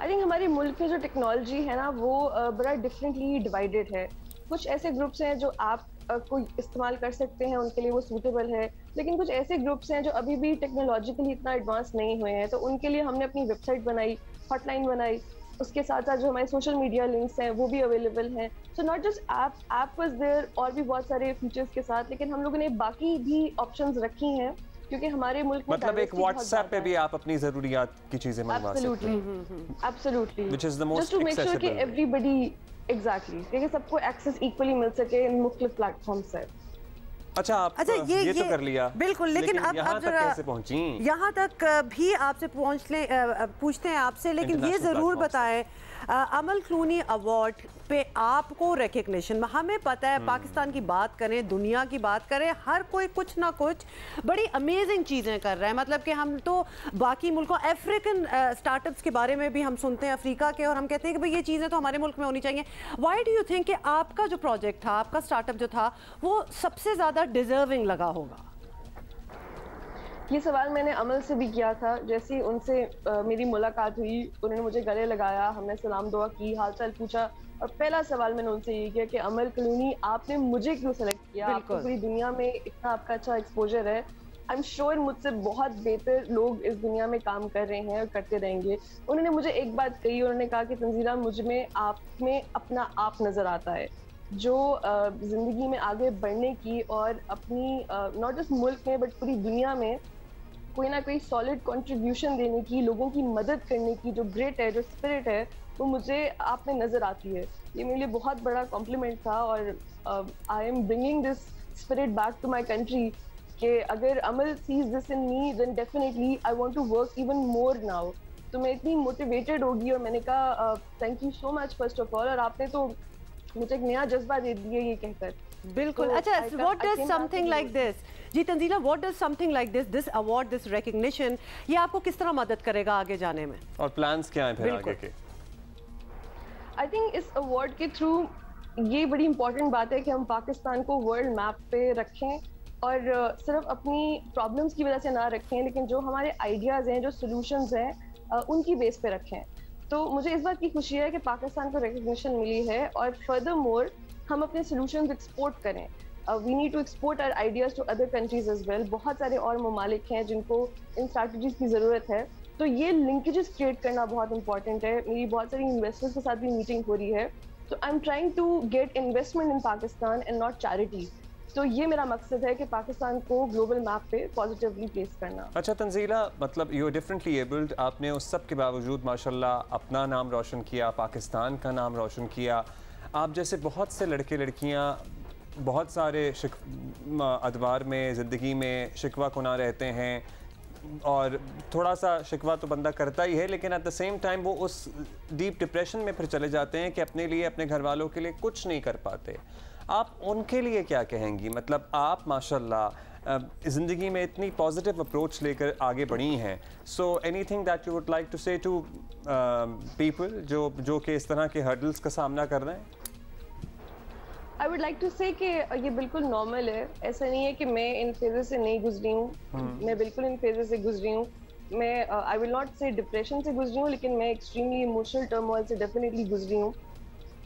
I think हमारे मुल्क में जो टेक्नोलॉजी है ना, वो बड़ा डिफरेंटली डिवाइडेड है। कुछ ऐसे ग्रुप्स हैं जो आप कोई इस्तेमाल कर सकते हैं, उनके लिए वो सूटेबल है, लेकिन कुछ ऐसे ग्रुप्स हैं जो अभी भी टेक्नोलॉजिकली इतना एडवांस नहीं हुए हैं, तो उनके लिए हमने अपनी वेबसाइट बनाई, हॉटलाइन बनाई, उसके साथ साथ जो हमारे सोशल मीडिया लिंक्स हैं वो भी अवेलेबल हैं। So not just app was there, और भी बहुत सारे फीचर्स के साथ, लेकिन हम लोगों ने बाकी भी ऑप्शंस रखी हैं क्योंकि हमारे मुल्क में मतलब एक व्हाट्सएप पे भी आप अपनी जरूरियात की चीजें मंगवा सकते हैं। Absolutely, Which is the most just to make sure कि accessible way. एवरीबॉडी एग्जैक्टली कि सबको एक्सेस इक्वली मिल सके इन मुख्तलिफ प्लेटफॉर्म्स से। अच्छा, आप ये तो कर लिया बिल्कुल, लेकिन अब यहाँ तक कैसे पहुंची? यहाँ तक भी आपसे पूछते हैं आपसे, लेकिन ये जरूर बताएं अमल क्लूनी अवार्ड पे आपको रिकग्निशन, हमें पता है पाकिस्तान की बात करें, दुनिया की बात करें, हर कोई कुछ ना कुछ बड़ी अमेजिंग चीज़ें कर रहा है। मतलब कि हम तो बाकी मुल्कों, अफ्रीकन स्टार्टअप्स के बारे में भी हम सुनते हैं, अफ्रीका के, और हम कहते हैं कि भाई ये चीज़ें तो हमारे मुल्क में होनी चाहिए। व्हाई डू यू थिंक कि आपका जो प्रोजेक्ट था, आपका स्टार्टअप जो था, वो सबसे ज़्यादा डिजर्विंग लगा होगा? ये सवाल मैंने अमल से भी किया था। जैसे ही उनसे मेरी मुलाकात हुई, उन्होंने मुझे गले लगाया, हमने सलाम दुआ की, हाल चाल पूछा, और पहला सवाल मैंने उनसे ये किया कि अमल क्लूनी, आपने मुझे क्यों सेलेक्ट किया? आपको पूरी दुनिया में इतना आपका अच्छा एक्सपोजर है, आई एम श्योर मुझसे बहुत बेहतर लोग इस दुनिया में काम कर रहे हैं और करते रहेंगे। उन्होंने मुझे एक बात कही, उन्होंने कहा कि तंजीला, मुझ में आप में अपना आप नज़र आता है, जो ज़िंदगी में आगे बढ़ने की और अपनी नॉट जस्ट मुल्क में बट पूरी दुनिया में कोई ना कोई सॉलिड कंट्रीब्यूशन देने की, लोगों की मदद करने की जो ग्रेट है, जो स्पिरिट है, वो मुझे आप में नज़र आती है। ये मेरे लिए बहुत बड़ा कॉम्प्लीमेंट था, और I am bringing this spirit back to my country कि अगर Amal sees this in me, then definitely I want to work even more now. तो मैं इतनी मोटिवेटेड होगी, और मैंने कहा thank you so much first of all, और आपने तो मुझे एक नया जज्बा दे दिया ये कहकर। बिल्कुल। अच्छा, what does something like this, ji Tanzila, what does something like this award, this recognition, ये आपको किस तरह मदद करेगा आगे जाने में, और प्लान्स क्या हैं फिर आगे के? आई थिंक इस अवार्ड के थ्रू ये बड़ी इंपॉर्टेंट बात है कि हम पाकिस्तान को वर्ल्ड मैप पे रखें, और सिर्फ अपनी प्रॉब्लम्स की वजह से ना रखें, लेकिन जो हमारे आइडियाज़ हैं, जो सोल्यूशंस हैं, उनकी बेस पे रखें। तो मुझे इस बात की खुशी है कि पाकिस्तान को रिकग्निशन मिली है, और फर्दर मोर हम अपने सोल्यूशंस एक्सपोर्ट करें। We need to export our ideas to other countries as well. बहुत सारे और ममालिक हैं जिनको इन स्ट्रैटेजीज की ज़रूरत है, तो ये लिंकेजेस क्रिएट करना बहुत इंपॉर्टेंट है। मेरी बहुत सारी इन्वेस्टर्स के साथ भी मीटिंग हो रही है, तो I am trying to get investment in Pakistan and not charity. तो ये मेरा मकसद है कि पाकिस्तान को ग्लोबल मैप पे पॉजिटिवली प्लेस करना। अच्छा तंजीला, मतलब यू आर डिफरेंटली एबल्ड, आपने उस सब के बावजूद माशाल्लाह अपना नाम रोशन किया, पाकिस्तान का नाम रोशन किया। आप जैसे बहुत से लड़के लड़कियां बहुत सारे अदवार में ज़िंदगी में शिकवा कुना रहते हैं, और थोड़ा सा शिकवा तो बंदा करता ही है, लेकिन एट द सेम टाइम वो उस डीप डिप्रेशन में फिर चले जाते हैं कि अपने लिए, अपने घर वालों के लिए कुछ नहीं कर पाते। आप उनके लिए क्या कहेंगी? मतलब आप माशाल्लाह ज़िंदगी में इतनी पॉजिटिव अप्रोच लेकर आगे बढ़ी हैं, so anything that you would like to say to people जो कि इस तरह के हर्डल्स का सामना कर रहे हैं? आई वुड लाइक टू से कि ये बिल्कुल नॉर्मल है। ऐसा नहीं है कि मैं इन फेजेस से नहीं गुजरी हूँ, मैं बिल्कुल इन फेजेस से गुजरी हूँ। मैं आई विल नॉट से डिप्रेशन से गुजरी हूँ, लेकिन मैं एक्सट्रीमली इमोशनल टर्मोइल से डेफिनेटली गुजरी हूँ।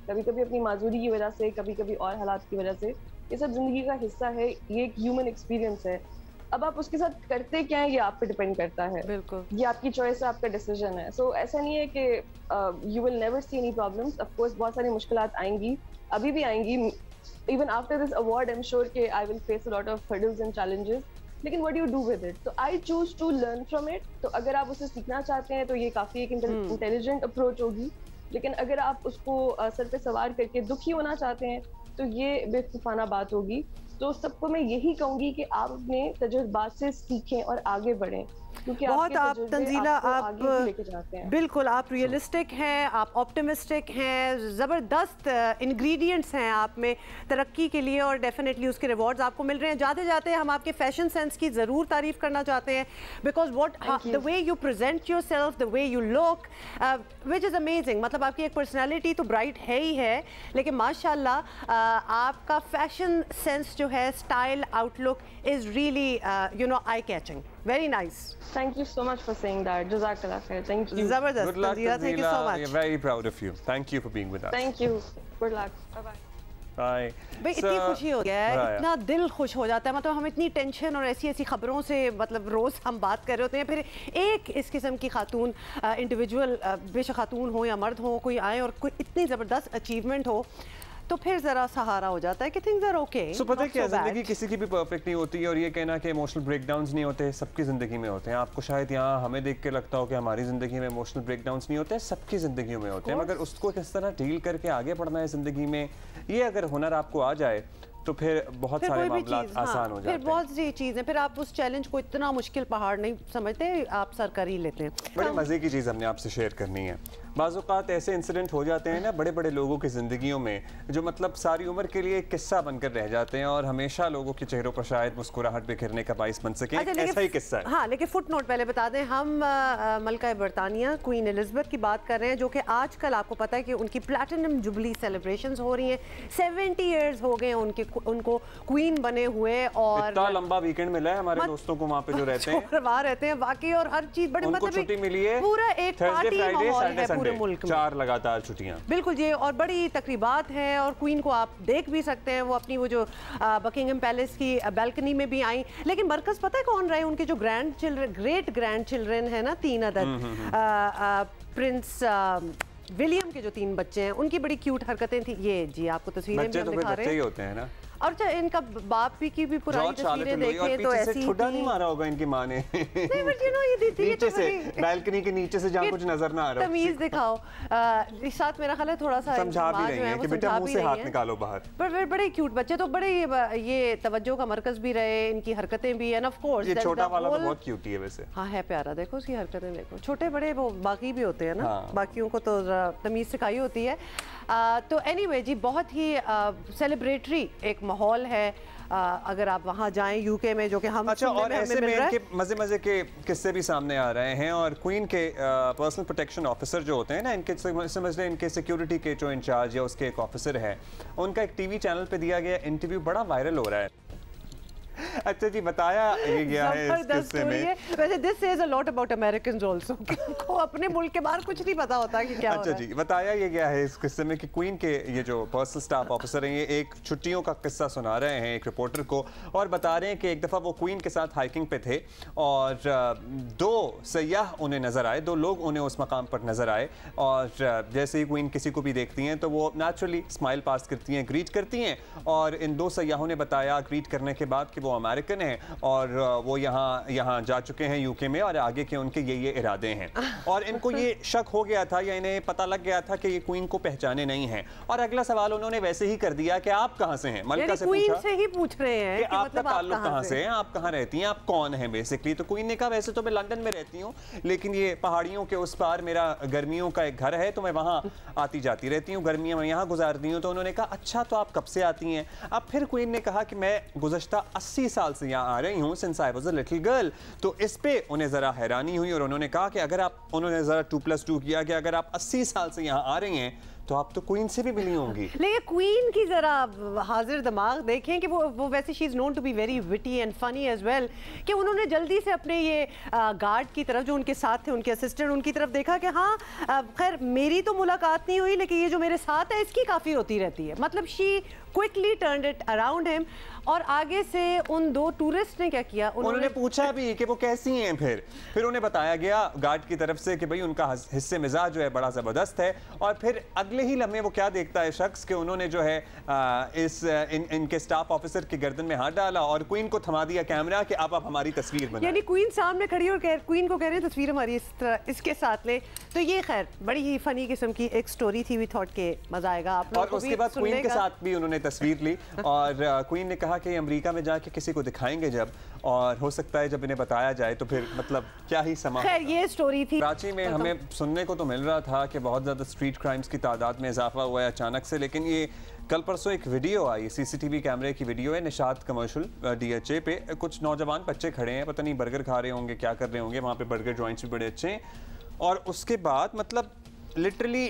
कभी कभी अपनी माजूरी की वजह से, कभी कभी और हालात की वजह से। ये सब जिंदगी का हिस्सा है, ये एक ह्यूमन एक्सपीरियंस है। अब आप उसके साथ करते क्या है ये आप पे डिपेंड करता है। बिल्कुल, ये आपकी चॉइस है, आपका डिसीजन है। सो ऐसा नहीं है कि you will never see any problems. Of course बहुत सारी मुश्किलात आएंगी, अभी भी आएंगी। Even after this award, I'm sure कि I will face a lot of hurdles and challenges. लेकिन what do you do with it? So I choose to learn from it. तो अगर आप उसे सीखना चाहते हैं तो ये काफ़ी एक इंटेलिजेंट अप्रोच होगी, लेकिन अगर आप उसको सर पे सवार करके दुखी होना चाहते हैं तो ये बेवकूफ़ाना बात होगी। तो सबको मैं यही कहूँगी कि आप अपने तजुर्बात से सीखें और आगे बढ़ें, क्योंकि बहुत आप तंजीला, आप लेके जाते हैं। बिल्कुल आप रियलिस्टिक हैं, आप ऑप्टिमिस्टिक हैं, ज़बरदस्त इंग्रेडिएंट्स हैं आप में तरक्की के लिए, और डेफिनेटली उसके रिवॉर्ड्स आपको मिल रहे हैं। जाते जाते हम आपके फैशन सेंस की ज़रूर तारीफ़ करना चाहते हैं, because the way you present your self, the way you look, which is amazing. मतलब आपकी एक पर्सनैलिटी तो ब्राइट है ही है, लेकिन माशाल्लाह आपका फैशन सेंस जो है, style, outlook is really you know eye catching, very nice. Thank you so much for saying that. Jazakallah khair. Thank you. Zabardast. Good luck, Thank you so much. We're very proud of you. Thank you for being with us. Thank you. Good luck. Bye bye. Bye. भाई इतनी खुशी हो गया है, इतना दिल खुश हो जाता है। मतलब हम इतनी टेंशन और ऐसी ऐसी खबरों से मतलब रोज़ हम बात कर रहे होते हैं, फिर एक इस किस्म की खातून, इंडिविजुअल, बेशक खातून हो या मर्द हो, कोई आए और कोई इतनी ज़बरदस्त अचीवमेंट हो, तो फिर जरा सहारा हो जाता है कि थिंग्स आर ओके। सो पता है क्या, जिंदगी किसी की भी परफेक्ट नहीं होती, और ये कहना कि इमोशनल ब्रेकडाउन्स नहीं होते, सबकी जिंदगी में होते हैं। आपको शायद यहाँ हमें देख के लगता हो कि हमारी जिंदगी में इमोशनल ब्रेकडाउन्स नहीं होते, सबकी जिंदगियों में होते हैं, मगर उसको किस तरह डील करके आगे बढ़ना है जिंदगी में, ये अगर हुनर आपको आ जाए तो फिर बहुत सारे मामला आसान हो जाते हैं। फिर बहुत सी चीज़ें, फिर आप उस चैलेंज को इतना मुश्किल पहाड़ नहीं समझते, आप सर कर ही लेते हैं। बड़े मज़े की चीज़ हमने आपसे शेयर करनी है। बाज़ औक़ात ऐसे इंसिडेंट हो जाते हैं ना बड़े बड़े लोगों की ज़िंदगियों में, जो मतलब सारी उम्र के लिए एक किस्सा बनकर रह जाते हैं और हमेशा लोगों के चेहरों पर शायद मुस्कुराहट बिखरने का बाइस बन सके। ऐसा ही किस्सा है। हाँ, लेकिन फुट नोट पहले बता दें, हम मलका बरतानिया क्वीन एलिज़ाबेथ की बात कर रहे हैं, जो कि आजकल आपको पता है कि उनकी प्लैटिनम जुबली सेलिब्रेशंस हो रही हैं। 70 ईयर्स हो गए उनको क्वीन बने हुए, और इतना लंबा वीकेंड मिला है हमारे दोस्तों को वहाँ पे जो रहते हैं, वहाँ रहते हैं बाकी, और हर चीज़ बड़े मतलब छुट्टी मिली है, पूरा एक पार्टी माहौल है पूरे मुल्क में, 4 लगातार छुट्टियां। बिल्कुल जी, और बड़ी तकरीबात हैं, और क्वीन को आप देख भी सकते हैं, वो अपनी वो जो बकिंगम पैलेस की बैल्कनी में भी आई। लेकिन मरकज पता है कौन रहे? उनके जो ग्रेट ग्रैंड चिल्ड्रन है ना, 3 अदद प्रिंस विलियम के जो 3 बच्चे हैं, उनकी बड़ी क्यूट हरकतें थी। ये जी आपको तस्वीरें भी हम दिखा रहे हैं, होते हैं ना। और इनका बाप भी की भी पुरानी तस्वीरें देखें तो ऐसी ठुड्डा नहीं मारा होगा इनकी माँ ने। नहीं, बट यू नो ये नीचे से बैल्कनी के नीचे से जहाँ कुछ नजर ना आ रहा, तमीज दिखाओ। इस साथ मेरा ख्याल है थोड़ा सा समझा भी रही है कि बेटा मुंह से हाथ निकालो बाहर। पर बड़े क्यूट बच्चे, तो बड़े ये तवज्जो का मरकज भी रहे, इनकी हरकतें भी, एंड ऑफ कोर्स ये छोटा वाला तो बहुत क्यूट है वैसे। हाँ है प्यारा, देखो उसकी हरकतें देखो, छोटे बड़े वो बाकी भी होते हैं ना, बाकियों को तो तमीज सिखाई होती है। तो एनीवे जी, बहुत ही सेलिब्रेटरी एक माहौल है अगर आप वहाँ जाएं यूके में, जो कि हम अच्छा, और ऐसे में इनके मजे के किस्से भी सामने आ रहे हैं, और क्वीन के पर्सनल प्रोटेक्शन ऑफिसर जो होते हैं ना, इनके समझ लें इनके सिक्योरिटी के जो इंचार्ज या उसके एक ऑफिसर है, उनका एक टीवी चैनल पे दिया गया इंटरव्यू बड़ा वायरल हो रहा है। अच्छा जी, बताया ये गया है इस किस्से में, वैसे this says a lot about Americans also, को अपने मुल्क के बाहर कुछ नहीं पता होता कि क्या हो रहा है। अच्छा जी, बताया ये गया है इस किस्से में कि क्वीन के ये जो पर्सनल स्टाफ ऑफिसर हैं, ये एक छुट्टियों का किस्सा सुना रहे हैं एक रिपोर्टर को, और बता रहे हैं कि एक दफ़ा वो क्वीन के साथ हाइकिंग पे थे, और 2 सयाह उन्हें नज़र आए, 2 लोग उन्हें उस मकाम पर नज़र आए, और जैसे ही क्वीन किसी को भी देखती हैं तो वो नेचुरली स्माइल पास करती हैं, ग्रीट करती हैं, और इन 2 सयाहों ने बताया ग्रीट करने के बाद कि वो अमेरिकन हैं, और वो यहाँ जा चुके हैं यूके में, और आगे के उनके ये इरादे हैं, और इनको ये शक हो गया था या इन्हें पता लग गया था कि ये क्वीन को पहचाने नहीं हैं, और अगला सवाल उन्होंने वैसे ही कर दिया कि आप कहाँ से हैं। मलका से क्वीन से ही पूछ रहे हैं कि आपका ताल्लुक कहाँ से है, आप कहाँ रहती हैं, आप कौन हैं बेसिकली। तो क्वीन ने कहा वैसे तो मैं लंदन में रहती हूँ, लेकिन ये पहाड़ियों के उस पार मेरा गर्मियों का एक घर है, तो मैं वहाँ आती जाती रहती हूँ, गर्मियाँ मैं यहाँ गुजारती हूँ। तो उन्होंने कहा अच्छा, तो आप कब से आती हैं? अब फिर क्वीन ने कहा कि मैं गुज़श्ता 80 साल से यहाँ आ रही हूँ, since I was a little girl. तो इस पे उन्हें ज़रा हैरानी हुई, और उन्होंने कहा कि अगर आप, उन्होंने ज़रा 2+2 किया कि अगर आप 80 साल से यहाँ आ रही हैं तो आप तो क्वीन से भी मिली होंगी। लेकिन क्वीन की जरा हाजिर दिमाग देखें कि वो वैसे she is known to be very witty and funny as well, कि उन्होंने जल्दी से अपने ये गार्ड की तरफ जो उनके साथ थे, उनके असिस्टेंट, उनकी तरफ देखा कि हाँ खैर मेरी तो मुलाकात नहीं हुई, लेकिन ये जो मेरे साथ है इसकी काफ़ी होती रहती है। मतलब she quickly turned it around him, और आगे से उन 2 टूरिस्ट ने क्या किया, उन्होंने पूछा भी कि वो कैसी हैं। फिर उन्हें बताया गया गार्ड की तरफ से कि भाई उनका हिस्से मिजाज जो है बड़ा ज़बरदस्त है, और फिर अगले ही लम्हे वो क्या देखता है शख्स कि उन्होंने जो है इनके स्टाफ ऑफिसर की गर्दन में हाथ डाला और क्वीन को थमा दिया कैमरा कि आप हमारी तस्वीर बनाएं। यानी क्वीन सामने खड़ी और क्वीन को कह रहे हैं तस्वीर हमारी इस तरह इसके साथ ले। तो ये खैर बड़ी ही फनी किस्म की एक स्टोरी थी, वी थॉट के मजा आएगा आप लोगों को। और उसके बाद क्वीन के साथ भी उन्होंने तस्वीर ली, और क्वीन ने कहा कि अमेरिका में जाके किसी को दिखाएंगे जब, और हो सकता है जब इन्हें बताया जाए तो फिर मतलब क्या ही समा। खैर ये स्टोरी थी। कराची में हमें सुनने को तो मिल रहा था कि बहुत ज़्यादा स्ट्रीट क्राइम्स की तादाद में इजाफा हुआ है अचानक से, लेकिन ये कल परसों एक वीडियो आई, सीसीटीवी कैमरे की वीडियो है, निशात कमर्शियल DHA पे कुछ नौजवान बच्चे खड़े हैं, पता नहीं बर्गर खा रहे होंगे, क्या कर रहे होंगे, वहाँ पे बर्गर जॉइंट्स भी बड़े अच्छे हैं, और उसके बाद मतलब लिटरली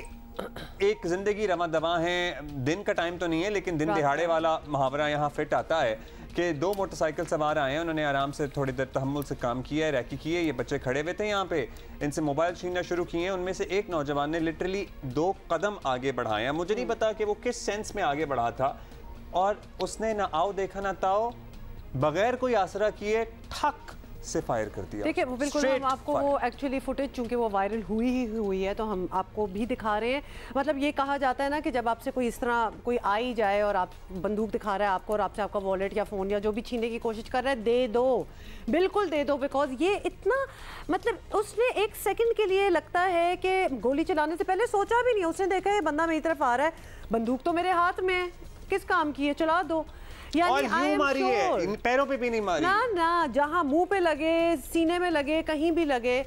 एक ज़िंदगी रमा दवा है, दिन का टाइम तो नहीं है लेकिन दिन दिहाड़े वाला मुहावरा यहाँ फिट आता है कि 2 मोटरसाइकिल सवार आए हैं, उन्होंने आराम से थोड़ी देर तहम्मुल से काम किया है, रैकी की है, ये बच्चे खड़े हुए थे यहाँ पे, इनसे मोबाइल छीनना शुरू किए हैं। उनमें से एक नौजवान ने लिटरली 2 कदम आगे बढ़ाया, मुझे नहीं पता कि वो किस सेंस में आगे बढ़ा था, और उसने ना आओ देखा ना ताओ, बगैर कोई आसरा किए ठक से फायर कर दिया। देखिए बिल्कुल, हम आपको वो एक्चुअली फुटेज चूंकि वो वायरल हुई है तो हम आपको भी दिखा रहे हैं। मतलब ये कहा जाता है ना कि जब आपसे कोई इस तरह कोई आ ही जाए और आप बंदूक दिखा रहा है आपको और आपसे आपका वॉलेट या फ़ोन या जो भी छीनने की कोशिश कर रहा है, दे दो, बिल्कुल दे दो। बिकॉज ये इतना, मतलब उसने एक सेकंड के लिए लगता है कि गोली चलाने से पहले सोचा भी नहीं, उसने देखा ये बंदा मेरी तरफ आ रहा है, बंदूक तो मेरे हाथ में है, किस काम की है, चला दो। और यूं मारी है, इन पैरों पे भी नहीं मारी ना, जहां मुंह पे लगे, सीने में लगे, कहीं भी लगे,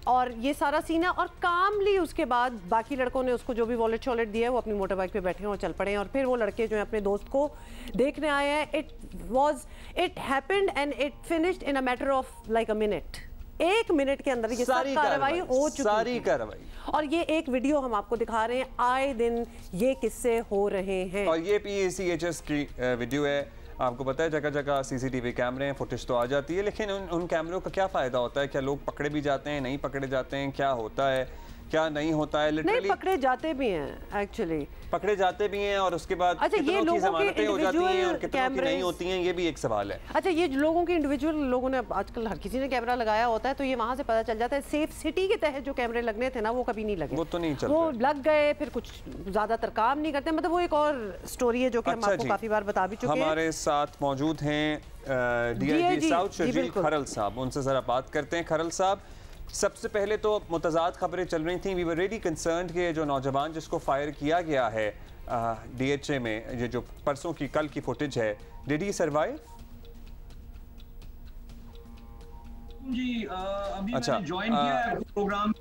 और ये सारा सीना। और कामली उसके बाद बाकी लड़कों ने उसको जो भी वॉलेट शॉलेट दिया है वो अपनी मोटर बाइक पे बैठे हैं और चल पड़े हैं। और फिर वो लड़के जो है अपने दोस्त को देखने आए हैं। It happened and it finished in a matter of like a minute. 1 minute के अंदर ये सारी कार्रवाई हो चुकी, सारी कार्रवाई। और ये एक वीडियो हम आपको दिखा रहे हैं, आए दिन ये किस्से हो रहे हैं। और ये PACHS की वीडियो है। आपको पता है जगह जगह CCTV कैमरे हैं, फुटेज तो आ जाती है, लेकिन उन कैमरों का क्या फ़ायदा होता है? क्या लोग पकड़े भी जाते हैं, नहीं पकड़े जाते हैं, क्या होता है क्या नहीं होता है? लिटरली नहीं पकड़े जाते भी हैं, एक्चुअली पकड़े जाते भी हैं और उसके बाद ये लोगों जमानतें हो जाती हैं और कितनों की नहीं होती हैं, ये भी एक सवाल है। अच्छा, ये लोगों के इंडिविजुअल लोगों ने आजकल हर किसी ने कैमरा लगाया होता है तो ये वहां से पता चल जाता है। सेफ सिटी के तहत जो कैमरे लगने थे ना वो कभी नहीं लगे, वो तो नहीं चल, वो लग गए, फिर कुछ ज्यादातर काम नहीं करते। मतलब वो एक और स्टोरी है जो कि हम आपको काफी बार बता भी चुके हैं। हमारे साथ मौजूद हैं DIG साउथ शर्जील खरल साहब, उनसे जरा बात करते हैं। खरल साहब, सबसे पहले तो मुतज़ाद खबरें चल रही थी, वी वर रियली कंसर्न्ड कि जो नौजवान जिसको फायर किया गया है DHA में, ये जो परसों की कल की फुटेज है, डिड ही सर्वाइव? जी अभी मैंने ज्वाइन किया है प्रोग्राम।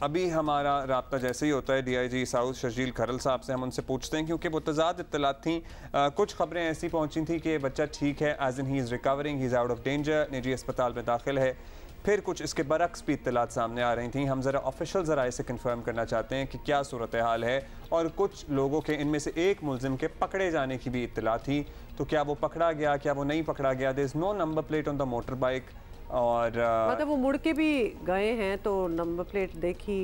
अभी हमारा राब्ता जैसे ही होता है DIG साउथ शर्जील खरल साहब से, हम उनसे पूछते हैं क्योंकि मुतज़ाद इत्तलात थी। कुछ खबरें ऐसी पहुंची थी कि बच्चा ठीक है, as in he is recovering, he is out of danger, निजी अस्पताल में दाखिल है। फिर कुछ इसके बरक्स भी इत्तलात सामने आ रही थी। हम ज़रा ऑफिशियल ज़राए से कंफर्म करना चाहते हैं कि क्या सूरत हाल है। और कुछ लोगों के, इनमें से एक मुलजिम के पकड़े जाने की भी इत्तला थी, तो क्या वो पकड़ा गया, क्या वो नहीं पकड़ा गया? There is no number plate on the motor bike. और मतलब वो मुड़ के भी गए हैं तो नंबर प्लेट देखी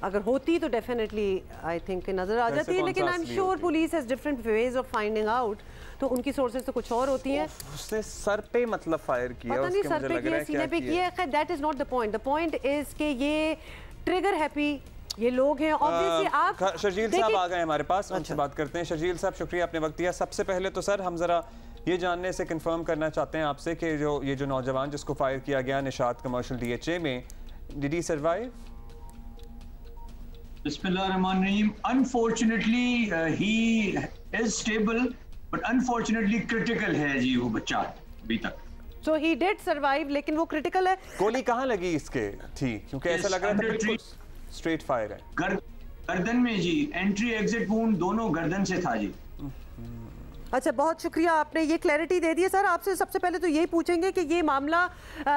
अगर होती तो डेफिनेटली आई थिंक नजर आ जाती है, लेकिन I am sure police has different ways of finding out, तो उनकी सोर्सेज तो कुछ और होती हैं। उसने सर पे मतलब फायर किया, पता नहीं सर पे किया, सीने पे किया, खैर that is not the point. The point is कि ये ट्रिगर हैप्पी ये लोग हैं ऑब्वियसली। आप शर्जील साहब आ गए हमारे पास, उनसे बात करते हैं। शर्जील साहब, शुक्रिया आपने वक्त दिया। सबसे पहले तो सर हम जरा ये जानने से कंफर्म करना चाहते हैं आपसे कि ये जो नौजवान जिसको फायर किया गया निशात कमर्शियल DHA में, डिड ही सर्वाइव? बिस्मिल्लाहिर्रहमानिर्रहीम। Unfortunately he is stable but unfortunately critical है जी वो बच्चा अभी तक। सो ही डिड सर्वाइव, लेकिन वो क्रिटिकल है। गोली कहाँ लगी इसके थी? क्योंकि ऐसा लग रहा था बिल्कुल स्ट्रेट फायर है। गर्दन में जी, एंट्री एग्जिट वुंड दोनों गर्दन से था जी। अच्छा, बहुत शुक्रिया, आपने ये क्लैरिटी दे दी है। सर आपसे सबसे पहले तो यही पूछेंगे कि ये मामला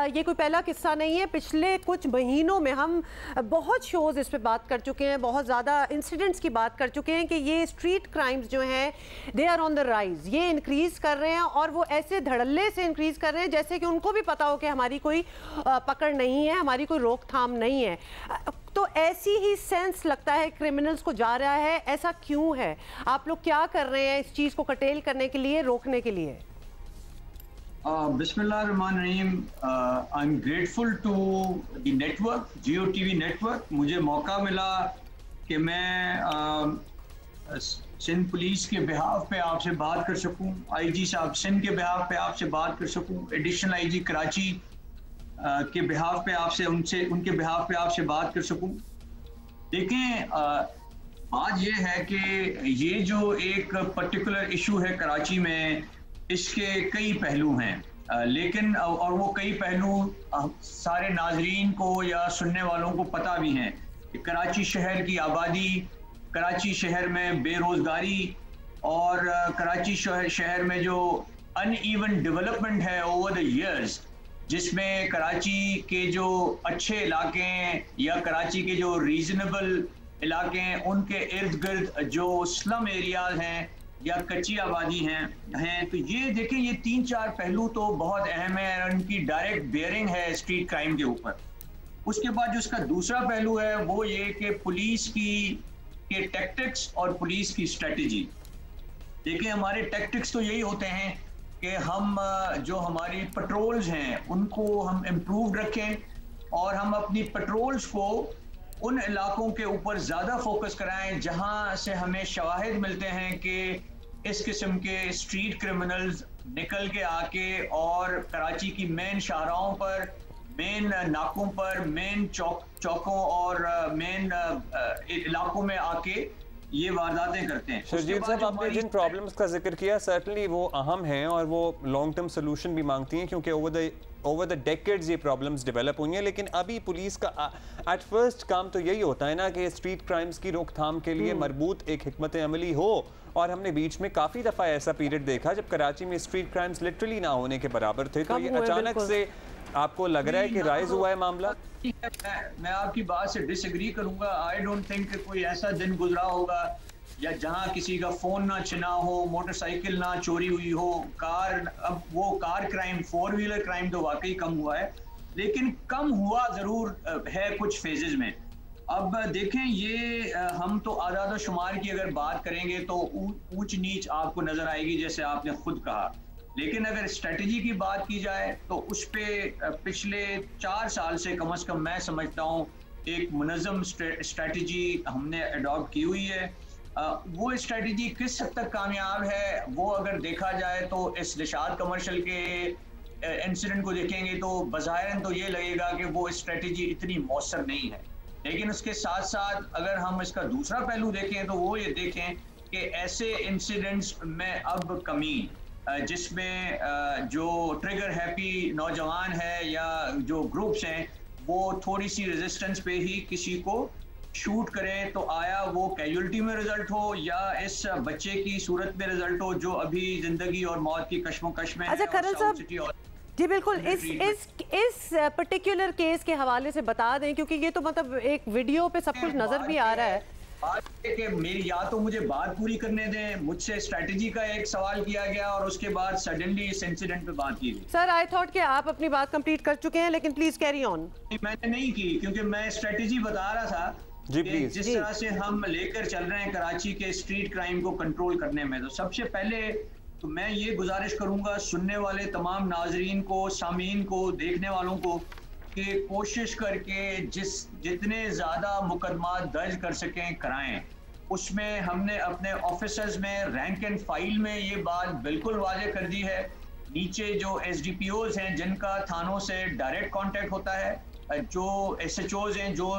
ये कोई पहला किस्सा नहीं है। पिछले कुछ महीनों में हम बहुत शोज़ इस पे बात कर चुके हैं, बहुत ज़्यादा इंसिडेंट्स की बात कर चुके हैं कि ये स्ट्रीट क्राइम्स जो हैं they are on the rise, ये इंक्रीज़ कर रहे हैं और वो ऐसे धड़ल्ले से इंक्रीज़ कर रहे हैं जैसे कि उनको भी पता हो कि हमारी कोई पकड़ नहीं है, हमारी कोई रोकथाम नहीं है। तो ऐसी ही सेंस लगता है क्रिमिनल्स को जा रहा है। ऐसा क्यों है? आप लोग क्या कर रहे हैं इस चीज़ को कटेल करने के लिए, रोकने के लिए? बिस्मिल्लाहिर्रहमानिर्रहीम। I am grateful to the network, Geo TV network. मुझे मौका मिला कि मैं सिंध पुलिस के बिहाफ पे आपसे बात कर सकूं, IG साहब सिंध के बिहाफ पे आपसे बात कर सकूं, एडिशनल IG कराची के बिहाफ पे आपसे उनके बिहाफ पे आपसे बात कर सकूं। देखें, बात ये है कि ये जो एक पर्टिकुलर इशू है कराची में, इसके कई पहलू हैं, लेकिन और वो कई पहलू सारे नाजरीन को या सुनने वालों को पता भी हैं कि कराची शहर की आबादी, कराची शहर में बेरोजगारी और कराची शहर में जो अनइवन डेवलपमेंट है ओवर द इयर्स, जिसमें कराची के जो अच्छे इलाके हैं या कराची के जो रीजनेबल इलाके हैं उनके इर्द गिर्द जो स्लम एरियाज हैं या कच्ची आबादी हैं, तो ये देखें, ये 3-4 पहलू तो बहुत अहम है और उनकी डायरेक्ट बेयरिंग है स्ट्रीट क्राइम के ऊपर। उसके बाद जो उसका दूसरा पहलू है वो ये कि पुलिस के टैक्टिक्स और पुलिस की स्ट्रेटजी। देखिए, हमारे टैक्टिक्स तो यही होते हैं कि हम जो हमारी पेट्रोल्स हैं उनको हम इम्प्रूव रखें और हम अपनी पेट्रोल्स को उन इलाकों के ऊपर ज़्यादा फोकस कराएं जहां से हमें शवाहिद मिलते हैं कि इस किस्म के स्ट्रीट क्रिमिनल्स निकल के आके और कराची की मेन शाहराहों पर, मेन नाकों पर, मेन चौकों और मेन इलाकों में आके ये वारदातें करते हैं। शर्जील साहब, आपने जिन प्रॉब्लम्स का जिक्र किया सर्टनली वो अहम हैं और वो लॉन्ग टर्म सोल्यूशन भी मांगती हैं, क्योंकि ओवर द डेकेड्स ये प्रॉब्लम्स डेवलप हुई हैं। लेकिन अभी पुलिस का एट फर्स्ट काम तो यही होता है ना कि स्ट्रीट क्राइम्स की रोकथाम के लिए मरबूत एक हिकमत अमली हो, और हमने बीच में काफ़ी दफ़ा ऐसा पीरियड देखा जब कराची में स्ट्रीट क्राइम्स लिटरली ना होने के बराबर थे। तो ये अचानक से आपको लग रहा है कि राइज हुआ है मामला? मैं आपकी बात से डिसएग्री करूंगा। आई डोंट थिंक कोई ऐसा दिन गुजरा होगा या जहां किसी का फोन ना छिना हो, मोटरसाइकिल ना चोरी हुई हो, कार, अब वो कार क्राइम, 4 व्हीलर क्राइम तो वाकई कम हुआ है, लेकिन कम हुआ जरूर है कुछ फेजेस में। अब देखें, ये हम तो आदाद शुमार की अगर बात करेंगे तो ऊंच नीच आपको नजर आएगी, जैसे आपने खुद कहा। लेकिन अगर स्ट्रेटजी की बात की जाए तो उस पर पिछले 4 साल से कम से कम मैं समझता हूँ एक मुनज़्ज़म स्ट्रेटजी हमने अडॉप्ट की हुई है। वो स्ट्रेटजी किस हद तक कामयाब है वो अगर देखा जाए तो इस निशात कमर्शियल के इंसिडेंट को देखेंगे तो बज़ाहिरन तो ये लगेगा कि वो स्ट्रेटजी इतनी मौसर नहीं है। लेकिन उसके साथ साथ अगर हम इसका दूसरा पहलू देखें तो वो ये देखें कि ऐसे इंसिडेंट्स में अब कमी, जिसमें जो ट्रिगर हैप्पी नौजवान है या जो ग्रुप्स हैं वो थोड़ी सी रेजिस्टेंस पे ही किसी को शूट करें, तो आया वो कैजुअल्टी में रिजल्ट हो या इस बच्चे की सूरत में रिजल्ट हो जो अभी जिंदगी और मौत की कश्मकश में। अच्छा कर्नल साहब, जी बिल्कुल, इस पर्टिकुलर केस के हवाले से बता दें, क्योंकि ये तो मतलब एक वीडियो पे सब कुछ नजर भी आ रहा है। कि मेरी या तो मुझे बात पूरी करने दें, मुझसे स्ट्रेटजी का एक सवाल किया गया और उसके बाद सडनली इस इंसिडेंट पे बात की गई। सर आई थॉट कि आप अपनी बात कंप्लीट कर चुके हैं, लेकिन प्लीज कैरी ऑन। मैंने नहीं की, क्योंकि मैं स्ट्रेटजी बता रहा था जी, कि जिस तरह से हम लेकर चल रहे हैं कराची के स्ट्रीट क्राइम को कंट्रोल करने में। तो सबसे पहले तो मैं ये गुजारिश करूंगा सुनने वाले तमाम नाजरीन को, सामीन को, देखने वालों को कि कोशिश करके जितने ज़्यादा मुकदमा दर्ज कर सकें कराएं। उसमें हमने अपने ऑफिसर्स में रैंक एंड फाइल में ये बात बिल्कुल वाज़ेह कर दी है। नीचे जो SDPOs हैं जिनका थानों से डायरेक्ट कांटेक्ट होता है, जो SHOs हैं जो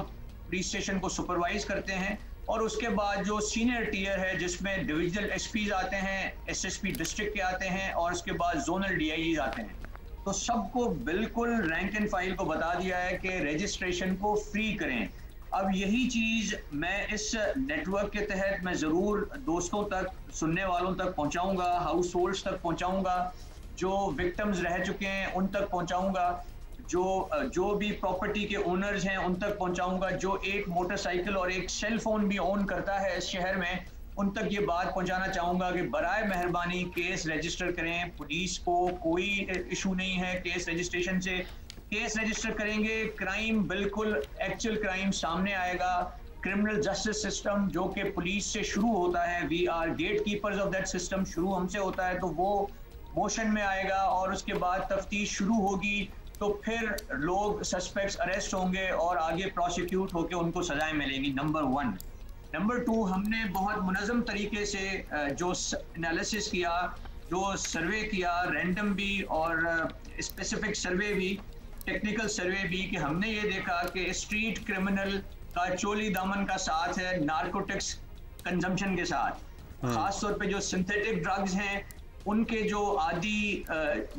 पुलिस स्टेशन को सुपरवाइज करते हैं, और उसके बाद जो सीनियर टीयर है जिसमें डिविजनल SPs आते हैं, SSP डिस्ट्रिक्ट के आते हैं, और उसके बाद जोनल DIGs आते हैं। तो सबको बिल्कुल रैंक एंड फाइल को बता दिया है कि रजिस्ट्रेशन को फ्री करें। अब यही चीज़ मैं इस नेटवर्क के तहत मैं ज़रूर दोस्तों तक, सुनने वालों तक पहुंचाऊंगा, हाउस होल्ड्स तक पहुंचाऊंगा, जो विक्टिम्स रह चुके हैं उन तक पहुंचाऊंगा, जो भी प्रॉपर्टी के ओनर्स हैं उन तक पहुंचाऊंगा, जो एक मोटरसाइकिल और एक सेल फोन भी ओन करता है इस शहर में, उन तक ये बात पहुंचाना चाहूँगा कि बराए मेहरबानी केस रजिस्टर करें। पुलिस को कोई इशू नहीं है केस रजिस्ट्रेशन से। केस रजिस्टर करेंगे, क्राइम बिल्कुल एक्चुअल क्राइम सामने आएगा। क्रिमिनल जस्टिस सिस्टम जो कि पुलिस से शुरू होता है, we are gatekeepers of that system, शुरू हमसे होता है, तो वो मोशन में आएगा और उसके बाद तफ्तीश शुरू होगी, तो फिर लोग सस्पेक्ट्स अरेस्ट होंगे और आगे प्रोसिक्यूट होकर उनको सजाएं मिलेंगी। नंबर 1। नंबर 2, हमने बहुत मुनज़्ज़म तरीके से जो एनालिसिस किया, जो सर्वे किया, रैंडम भी और स्पेसिफिक सर्वे भी, टेक्निकल सर्वे भी, कि हमने ये देखा कि स्ट्रीट क्रिमिनल का चोली दामन का साथ है नारकोटिक्स कंजम्पशन के साथ। ख़ास तौर पे जो सिंथेटिक ड्रग्स हैं उनके जो आदि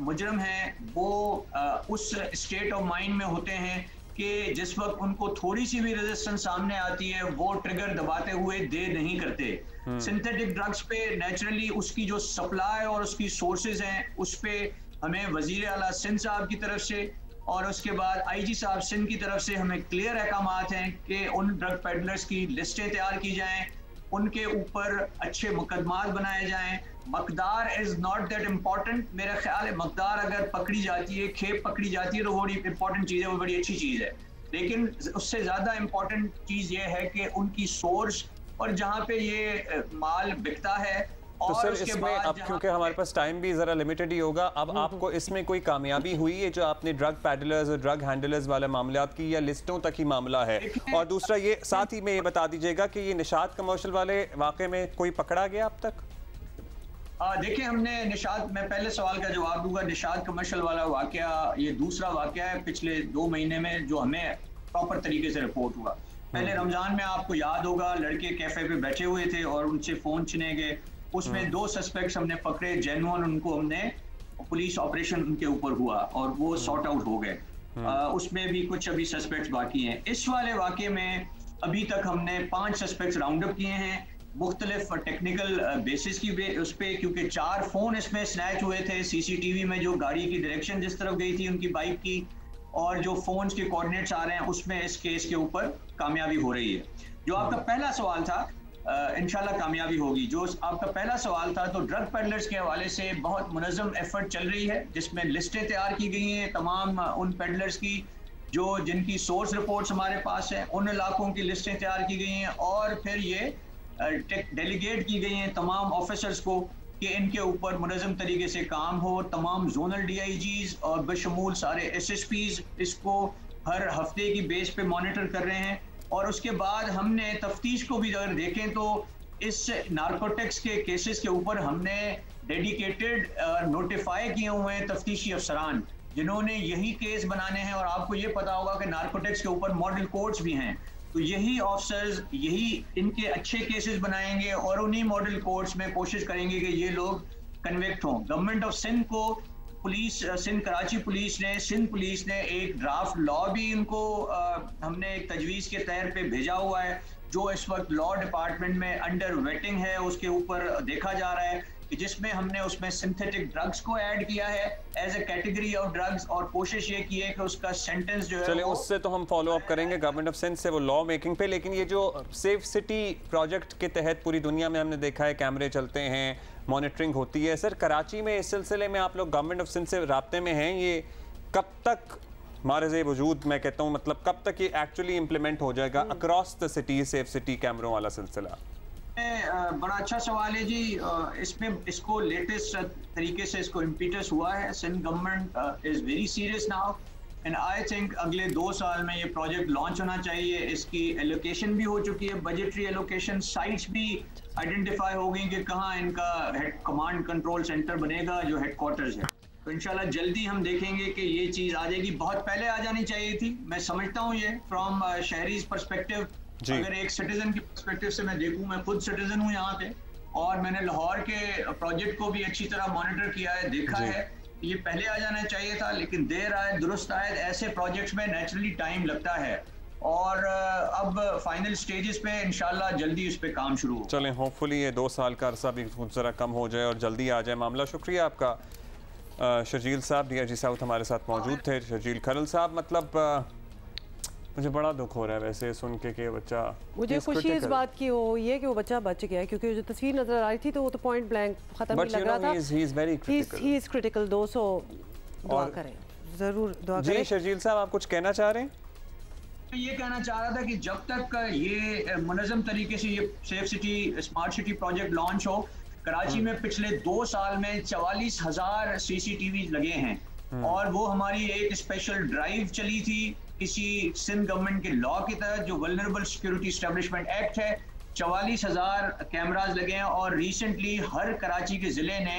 मुजरम हैं वो उस स्टेट ऑफ माइंड में होते हैं कि जिस वक्त उनको थोड़ी सी भी रेजिस्टेंस सामने आती है वो ट्रिगर दबाते हुए दे नहीं करते। सिंथेटिक ड्रग्स पे नेचुरली उसकी जो सप्लाई और उसकी सोर्सेज हैं उस पे हमें वजीर आला सिंध साहब की तरफ से और उसके बाद IG साहब सिंध की तरफ से हमें क्लियर अहकामात हैं कि उन ड्रग पेडलर्स की लिस्टें तैयार की जाएं, उनके ऊपर अच्छे मुकदमात बनाए जाएं। मकदार इज नॉट दैट इम्पॉर्टेंट। मेरा ख्याल है मकदार अगर पकड़ी जाती है, खेप पकड़ी जाती है, तो वो बड़ी इंपॉर्टेंट चीज़ है, वो बड़ी अच्छी चीज़ है। लेकिन उससे ज़्यादा इम्पॉर्टेंट चीज़ ये है कि उनकी सोर्स और जहाँ पे ये माल बिकता है तो सर इसमें अब क्योंकि हमारे पास टाइम भी ज़रा लिमिटेड ही होगा, अब आपको इसमें कोई कामयाबी हुई है जो आपने ड्रग पैडलर्स और ड्रग हैंडलर्स वाले मामलात की, या लिस्टों तक ही मामला है? और दूसरा ये साथ ही में ये बता दीजिएगा कि ये निशात कमर्शियल वाले वाक़े में कोई पकड़ा गया अब तक? देखिए, हमने निशात, मैं पहले सवाल का जवाब दूंगा। निशात कमर्शियल वाला वाकया ये दूसरा वाकया है पिछले 2 महीने में जो हमें प्रॉपर तरीके से रिपोर्ट हुआ। पहले रमजान में आपको याद होगा लड़के कैफे पे बैठे हुए थे और उनसे फोन छिने गए, उसमें 2 सस्पेक्ट्स हमने पकड़े, जेन्युइन, उनको हमने पुलिस ऑपरेशन उनके ऊपर हुआ और वो सॉर्ट आउट हो गए। उसमें भी कुछ अभी सस्पेक्ट्स बाकी हैं। इस वाले वाकये में अभी तक हमने 5 सस्पेक्ट्स राउंड अप किए हैं मुख्तलिफ टेक्निकल बेसिस की उस पर, क्योंकि 4 फोन इसमें स्नैच हुए थे सीसीटीवी में, जो गाड़ी की डायरेक्शन जिस तरफ गई थी उनकी बाइक की, और जो फोन्स के कोऑर्डिनेट्स आ रहे हैं उसमें इस केस के ऊपर कामयाबी हो रही है। जो आपका पहला सवाल था, इंशाल्लाह कामयाबी होगी। जो आपका पहला सवाल था, तो ड्रग पेडलर्स के हवाले से बहुत मुनज़्ज़म एफर्ट चल रही है जिसमें लिस्टें तैयार की गई हैं तमाम उन पेडलर्स की जिनकी सोर्स रिपोर्ट्स हमारे पास है, उन इलाकों की लिस्टें तैयार की गई हैं और फिर ये डेलीगेट की गई हैं तमाम ऑफिसर्स को कि इनके ऊपर मुनज़्ज़म तरीके से काम हो। तमाम जोनल DIGs और बशमूल सारे SSPs इसको हर हफ्ते की बेस पे मॉनिटर कर रहे हैं। और उसके बाद हमने तफ्तीश को भी अगर देखें तो इस नारकोटिक्स के केसेस के ऊपर हमने डेडिकेटेड नोटिफाई किए हुए हैं तफ्तीशी अफसरान जिन्होंने यही केस बनाने हैं। और आपको ये पता होगा कि नारकोटिक्स के ऊपर मॉडल कोर्ट्स भी हैं, तो यही ऑफिसर्स यही इनके अच्छे केसेस बनाएंगे और उन्हीं मॉडल कोर्ट्स में कोशिश करेंगे कि ये लोग कन्विक्ट हों। गवर्नमेंट ऑफ सिंध को सिंध कराची सिंध पुलिस ने एक ड्राफ्ट लॉ भी इनको हमने एक तजवीज़ के तहत पे भेजा हुआ है जो इस वक्त लॉ डिपार्टमेंट में अंडर वेटिंग है। उसके ऊपर देखा जा रहा है कि जिसमें हमने उसमें सिंथेटिक ड्रग्स को ऐड किया है as a category of drugs, और कोशिश ये की है कि उसका सेंटेंस जो है, चलिए उससे तो हम फॉलो अप करेंगे गवर्नमेंट ऑफ सिंध से वो लॉ मेकिंग पे। लेकिन ये जो सेफ सिटी प्रोजेक्ट के तहत पूरी दुनिया में हमने देखा है कैमरे चलते हैं, मॉनिटरिंग होती है, सर कराची में इस सिलसिले में आप लोग गवर्नमेंट ऑफ सिंध से राब्ते में हैं? ये कब तक मारज़े वजूद, मैं कहता हूँ, मतलब कब तक ये एक्चुअली इम्प्लीमेंट हो जाएगा across the city safe city कैमरों वाला सिलसिला? बड़ा अच्छा सवाल है जी। इसमें इसको लेटेस्ट तरीके से इसको इम्पीटस हुआ है। Sindh government is very serious now and I think अगले 2 साल में ये प्रोजेक्ट लॉन्च होना चाहिए। इसकी एलोकेशन भी हो चुकी है, बजटरी एलोकेशन, साइट्स भी आइडेंटिफाई हो गई कि कहाँ इनका हेड कमांड कंट्रोल सेंटर बनेगा जो हेडक्वार्टर्स है। तो इंशाल्लाह जल्दी हम देखेंगे कि ये चीज़ आ जाएगी। बहुत पहले आ जानी चाहिए थी, मैं समझता हूँ ये फ्रॉम शहरीज पर्सपेक्टिव। अगर एक सिटीजन की पर्सपेक्टिव से मैं देखूं, मैं खुद सिटीजन हूं यहाँ पे और मैंने लाहौर के प्रोजेक्ट को भी अच्छी तरह मॉनिटर किया है, देखा है। ये पहले आ जाना चाहिए था लेकिन देर आए दुरुस्त आए। ऐसे प्रोजेक्ट्स में नेचुरली टाइम लगता है और अब फाइनल स्टेजेस पे इंशाल्लाह जल्दी उस पर काम शुरू हो। चलें, होपफुली ये 2 साल का अरसा भी ज़रा कम हो जाए और जल्दी आ जाए मामला। शुक्रिया आपका शर्जील साहब, DIG साउथ हमारे साथ मौजूद थे। शर्जील खरल साहब, मतलब मुझे बड़ा दुख हो रहा है वैसे सुन के कि बच्चा, मुझे खुशी इस बात की हो ये कि वो बच्चा बच गया, क्योंकि जो तस्वीर नजर आ रही थी तो वो तो पॉइंट ब्लैंक खत्म ही लग रहा था। ही इज क्रिटिकल दो, सो दुआ करें, जरूर दुआ करें। जी शर्जील साहब, आप कुछ कहना चाह रहे हैं? ये कहना चाह रहा था कि जब तक ये मुनज़्ज़म तरीके से ये safe city smart city project launch हो, कराची में पिछले 2 साल में 44,000 CCTV लगे हैं और वो हमारी एक स्पेशल ड्राइव चली थी किसी सिंध गवर्नमेंट के लॉ के तहत जो वल्नरेबल सिक्योरिटी एस्टेब्लिशमेंट एक्ट है। 44,000 कैमराज लगे हैं और रिसेंटली हर कराची के ज़िले ने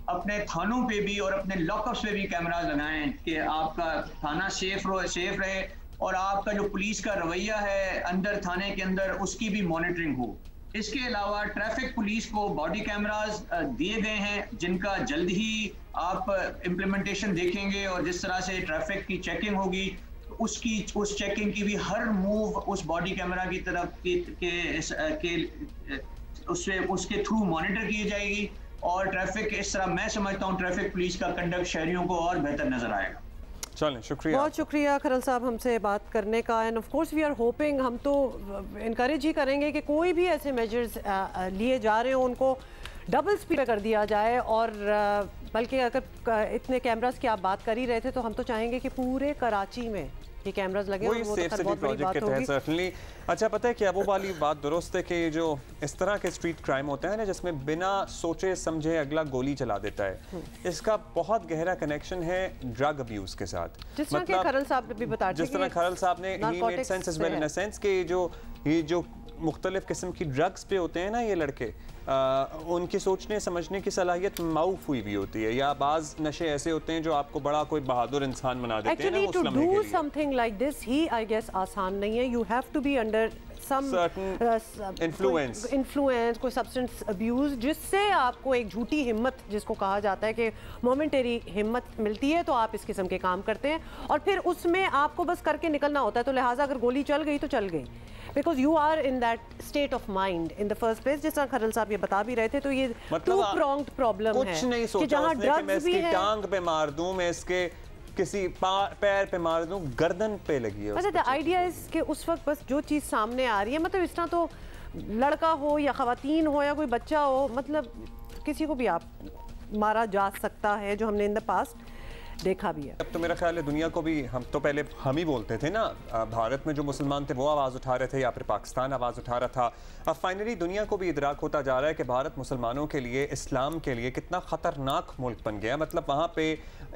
अपने थानों पे भी और अपने लॉकअप्स पे भी कैमराज लगाए हैं कि आपका थाना सेफ रहे और आपका जो पुलिस का रवैया है अंदर थाने के अंदर उसकी भी मॉनिटरिंग हो। इसके अलावा ट्रैफिक पुलिस को बॉडी कैमराज दिए गए हैं जिनका जल्द ही आप इम्प्लीमेंटेशन देखेंगे और जिस तरह से ट्रैफिक की चेकिंग होगी उस चेकिंग की भी हर मूव उस बॉडी कैमरा की तरफ उसके थ्रू मॉनिटर की जाएगी और ट्रैफिक इस तरह मैं समझता हूँ ट्रैफिक पुलिस का कंडक्ट शहरियों को और बेहतर नजर आएगा। चलें, शुक्रिया, बहुत शुक्रिया खरल साहब हमसे बात करने का। And of course we are hoping, हम तो इनकरेज ही करेंगे कि कोई भी ऐसे मेजर्स लिए जा रहे हो उनको डबल स्पीड कर दिया जाए। और बल्कि अगर इतने कैमरास की आप बात कर ही रहे थे तो हम तो चाहेंगे कि पूरे कराची में ये कैमरास लगे वही वो सेफ तो सिटी बहुत बड़ी प्रोजेक्ट बात के तहत होगी। सर्टनली। अच्छा पता है क्या वो वाली बात दुरुस्त है कि जो इस तरह के स्ट्रीट क्राइम होते हैं ना जिसमें बिना सोचे समझे अगला गोली चला देता है, इसका बहुत गहरा कनेक्शन है ड्रग अब्यूज के साथ। जिस तरह के खरल साहब भी बता रहे थे, जिस तरह खरल साहब ने ही made sense as well in a sense कि ये जो मुख्तलिफ किस्म की ड्रग्स पे होते हैं ना ये लड़के, उनकी सोचने समझने की सलाहियत माऊफ हुई भी होती है, या बाज नशे ऐसे होते हैं जो आपको बड़ा कोई बहादुर इंसान बना देते हैं ना एक्चुअली टू उस लम्हे के डू लिए। समथिंग लाइक दिस ही आई गेस आसान नहीं है। You have to be under influence, कोई सब्सटेंस अब्यूज, जिससे आपको एक झूठी हिम्मत, जिसको कहा जाता है कि मोमेंटरी हिम्मत मिलती है, तो आप इस किस्म के काम करते हैं और फिर उसमें आपको बस करके निकलना होता है। तो लिहाजा अगर गोली चल गई तो चल गई, because you are in that state of mind in the first place. जिस तरह खरल साहब ये बता भी रहे थे, तो ये टू प्रोंग्ड प्रॉब्लम है कुछ नहीं कि सोचा जहाँ उसने कि मैं ड्रग्स भी इसकी है, टांग पे मार दूं, मैं इसके किसी पैर पे मार दूं, गर्दन पे लगी है। मतलब द आइडिया इज कि उस वक्त बस जो चीज़ सामने आ रही है, मतलब इस तरह तो लड़का हो या ख़वातीन हो या कोई बच्चा हो, मतलब किसी को भी आप मारा जा सकता है, जो हमने इन द पास्ट देखा भी है। अब तो मेरा ख्याल है दुनिया को भी, हम तो पहले हम ही बोलते थे ना, भारत में जो मुसलमान थे वो आवाज़ उठा रहे थे या फिर पाकिस्तान आवाज़ उठा रहा था। अब फाइनली दुनिया को भी इदराक होता जा रहा है कि भारत मुसलमानों के लिए, इस्लाम के लिए कितना ख़तरनाक मुल्क बन गया। मतलब वहाँ पे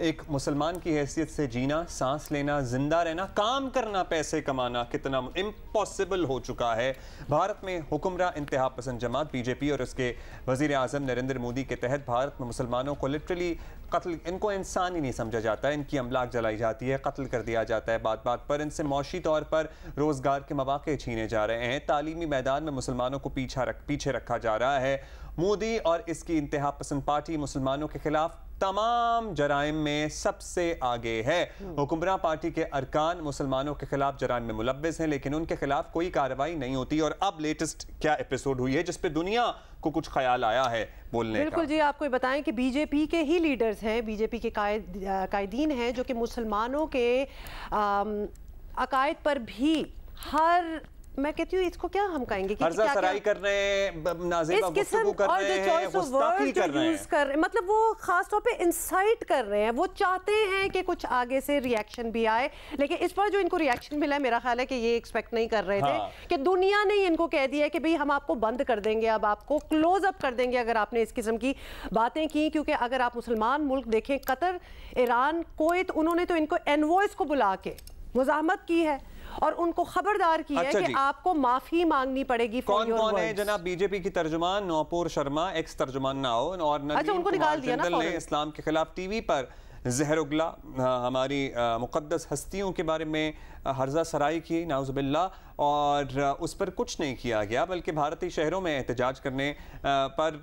एक मुसलमान की हैसियत से जीना, सांस लेना, जिंदा रहना, काम करना, पैसे कमाना कितना इम्पॉसिबल हो चुका है। भारत में हुक्मरान इंतहा पसंद जमात बीजेपी और उसके वज़ीर आज़म नरेंद्र मोदी के तहत भारत में मुसलमानों को लिटरली कत्ल, इनको इंसान ही नहीं समझा जाता है, इनकी अमलाक जलाई जाती है, कत्ल कर दिया जाता है बात बात पर, इनसे मौशी तौर पर रोज़गार के मौके छीने जा रहे हैं, तालीमी मैदान में मुसलमानों को पीछे रखा जा रहा है। मोदी और इसकी इंतहा पसंद पार्टी मुसलमानों के खिलाफ तमाम जराइम में सबसे आगे है। हुक्मरान पार्टी के अरकान मुसलमानों के खिलाफ जराइम में मुलव्वस हैं, लेकिन उनके खिलाफ कोई कार्रवाई नहीं होती। और अब लेटेस्ट क्या एपिसोड हुई है जिसपे दुनिया को कुछ ख्याल आया है बोलने का। बिल्कुल जी, आपको बताएं कि बीजेपी के ही लीडर्स हैं, बीजेपी के कायदीन हैं, जो कि मुसलमानों के अकायद पर भी हर, मैं कहती हूँ इसको क्या हम कहेंगे कि अर्जा सराई कर रहे हैं, नाज़ेबा गुफ्तगू कर रहे हैं, गुस्ताखी कर रहे हैं, मतलब वो खास तौर पे इंसाइट कर रहे हैं। वो चाहते हैं कि कुछ आगे से रिएक्शन भी आए, लेकिन इस पर जो इनको रिएक्शन मिला है, मेरा ख्याल है कि ये एक्सपेक्ट नहीं कर रहे थे कि दुनिया ने इनको कह दिया कि भाई हम आपको बंद कर देंगे, अब आपको क्लोज अप कर देंगे अगर आपने इस किस्म की बातें की। क्योंकि अगर आप मुसलमान मुल्क देखें, कतर, ईरान, कुवैत, उन्होंने तो इनको एनवॉयस को बुला के मुज़ाहमत की है और उनको खबरदार किया है कि आपको माफी मांगनी पड़ेगी। कौन कौन है जनाब? बीजेपी की तर्जुमान नौपुर शर्मा, एक्स तर्जुमान नाओ, और उनको निकाल दिया ना ने इस्लाम के खिलाफ टीवी पर जहरुगला, हमारी मुक़द्दस हस्तियों के बारे में हर्जा सराई की, नाउज़ुबिल्लाह, और उस पर कुछ नहीं किया गया, बल्कि भारतीय शहरों में एहतजाज करने पर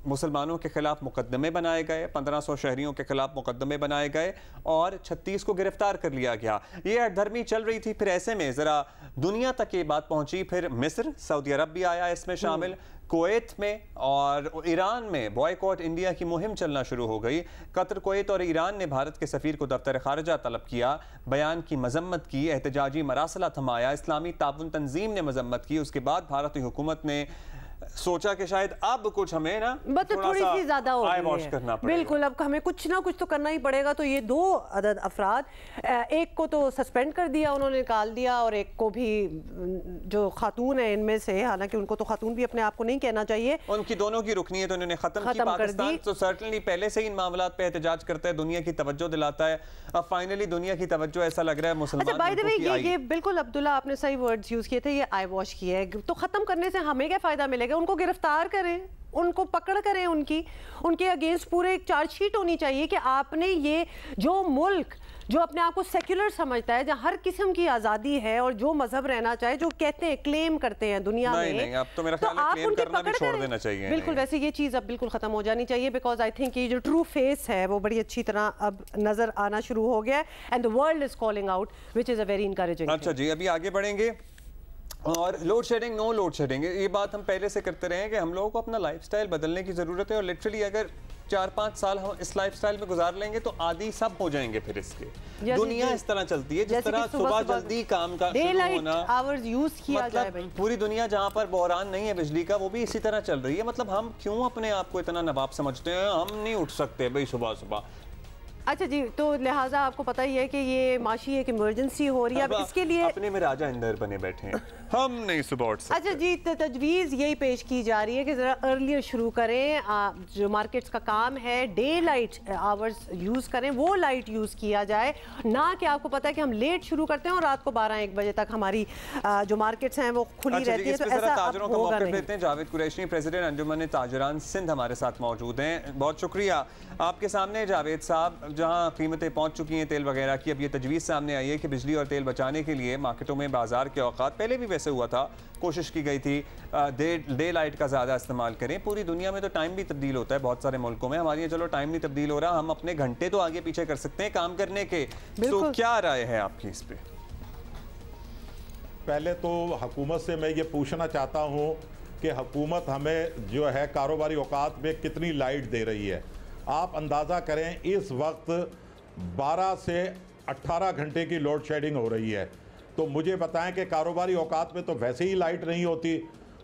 मुसलमानों के खिलाफ मुकदमे बनाए गए, 1500 शहरियों के खिलाफ मुकदमे बनाए गए और 36 को गिरफ्तार कर लिया गया। ये हठधर्मी चल रही थी। फिर ऐसे में ज़रा दुनिया तक ये बात पहुंची, फिर मिस्र, सऊदी अरब भी आया इसमें शामिल, कुवैत में और ईरान में बॉयकॉट इंडिया की मुहिम चलना शुरू हो गई। कतर, कुवैत और ईरान ने भारत के सफ़ीर को दफ्तर ख़ारिजा तलब किया, बयान की मजम्मत की, एहतजाजी मरासला थमाया, इस्लामी ताउन तंजीम ने मजम्मत की। उसके बाद भारतीय हुकूमत ने सोचा कि शायद अब कुछ हमें ना मतलब थोड़ी सी ज्यादा हो गई है। करना पड़ेगा। बिल्कुल, अब हमें कुछ ना कुछ तो करना ही पड़ेगा। तो ये दो अदद अफराद, एक को तो सस्पेंड कर दिया उन्होंने, निकाल दिया, और एक को भी जो खातून है इनमें से, हालांकि उनको तो खातून भी अपने आप को नहीं कहना चाहिए, उनकी दोनों की रुकनीत उन्होंने खत्म की। पाकिस्तान तो सर्टनली पहले से इन मामलात पे एहतजाज करता है, दुनिया की तवज्जो दिलाता है। अब फाइनली दुनिया की तवज्जो ऐसा लग रहा है मुसलमान। अच्छा, बाय द वे ये बिल्कुल अब्दुल्ला आपने सही वर्ड्स यूज किए थे, ये आई वॉश किया है। तो खत्म करने से हमें क्या फायदा मिलेगा? उनको गिरफ्तार करें, उनको पकड़ करें, उनके अगेंस्ट पूरे एक चार्जशीट होनी चाहिए कि आपने ये जो मुल्क जो अपने आप को सेक्युलर समझता है, जहाँ हर किस्म की आज़ादी है और जो मजहब रहना चाहे, जो कहते हैं, क्लेम करते हैं दुनिया में, नहीं, अब तो मेरा ख्याल है क्लेम करना भी छोड़ देना चाहिए। बिल्कुल, वैसे ये चीज़ अब बिल्कुल ख़त्म हो जानी चाहिए, बिकॉज आई थिंक ये जो ट्रू फेस है वो बड़ी अच्छी तरह अब नज़र आना शुरू हो गया है, and the world is calling out, which is a very encouraging. अच्छा जी, अभी आगे बढ़ेंगे। और load shedding, no load shedding, ये बात हम पहले से करते रहे हैं कि हम लोगों को अपना लाइफस्टाइल बदलने की ज़रूरत है। और लिटरली अगर 4-5 साल हम इस लाइफस्टाइल में गुजार लेंगे तो आदि सब हो जाएंगे। फिर इसके दुनिया इस तरह चलती है, जिस तरह सुबह जल्दी काम का शुरू होना, आवर्स यूज किया जाए भाई। पूरी दुनिया जहाँ पर बहरान नहीं है बिजली का, वो भी इसी तरह चल रही है। मतलब हम क्यों अपने आप को इतना नवाब समझते हैं? हम नहीं उठ सकते भाई सुबह सुबह, अच्छा जी, तो लिहाजा आपको पता ही है कि ये माशी एक इमरजेंसी हो रही है। अब इसके लिए अपने में राजा इंदर बने बैठे हैं, हम नहीं सुबह उठ सकते। अच्छा जी, तजवीज़ यही पेश की जा रही है कि ज़रा अर्लियर शुरू करें, जो मार्केट्स का काम है डे लाइट आवर्स यूज़ करें, वो लाइट यूज़ किया जाए, ना कि आपको पता है कि हम लेट शुरू करते हैं और रात को 12-1 बजे तक हमारी जो मार्केट्स हैं वो खुली रहती है। तो ऐसा ताजरों का मौक़िफ़ लेते हैं। जावेद कुरैशी, प्रेसिडेंट अंजुमन ताजरान सिंध हमारे साथ मौजूद हैं। बहुत शुक्रिया। आपके सामने जावेद साहब, जहां कीमतें पहुंच चुकी हैं तेल वगैरह की, अब ये तजवीज़ सामने आई है कि बिजली और तेल बचाने के लिए मार्केटों में बाजार के औकात, पहले भी वैसे हुआ था, कोशिश की गई थी डे लाइट का ज़्यादा इस्तेमाल करें। पूरी दुनिया में तो टाइम भी तब्दील होता है, बहुत सारे मुल्कों में। हमारे यहाँ चलो टाइम नहीं तब्दील हो रहा, हम अपने घंटे तो आगे पीछे कर सकते हैं काम करने के। तो क्या राय है आपकी इस पर? पहले तो हुकूमत से मैं ये पूछना चाहता हूँ कि हुकूमत हमें जो है कारोबारी औकात में कितनी लाइट दे रही है। आप अंदाज़ा करें, इस वक्त 12 से 18 घंटे की लोड शेडिंग हो रही है। तो मुझे बताएं कि कारोबारी औकात में तो वैसे ही लाइट नहीं होती,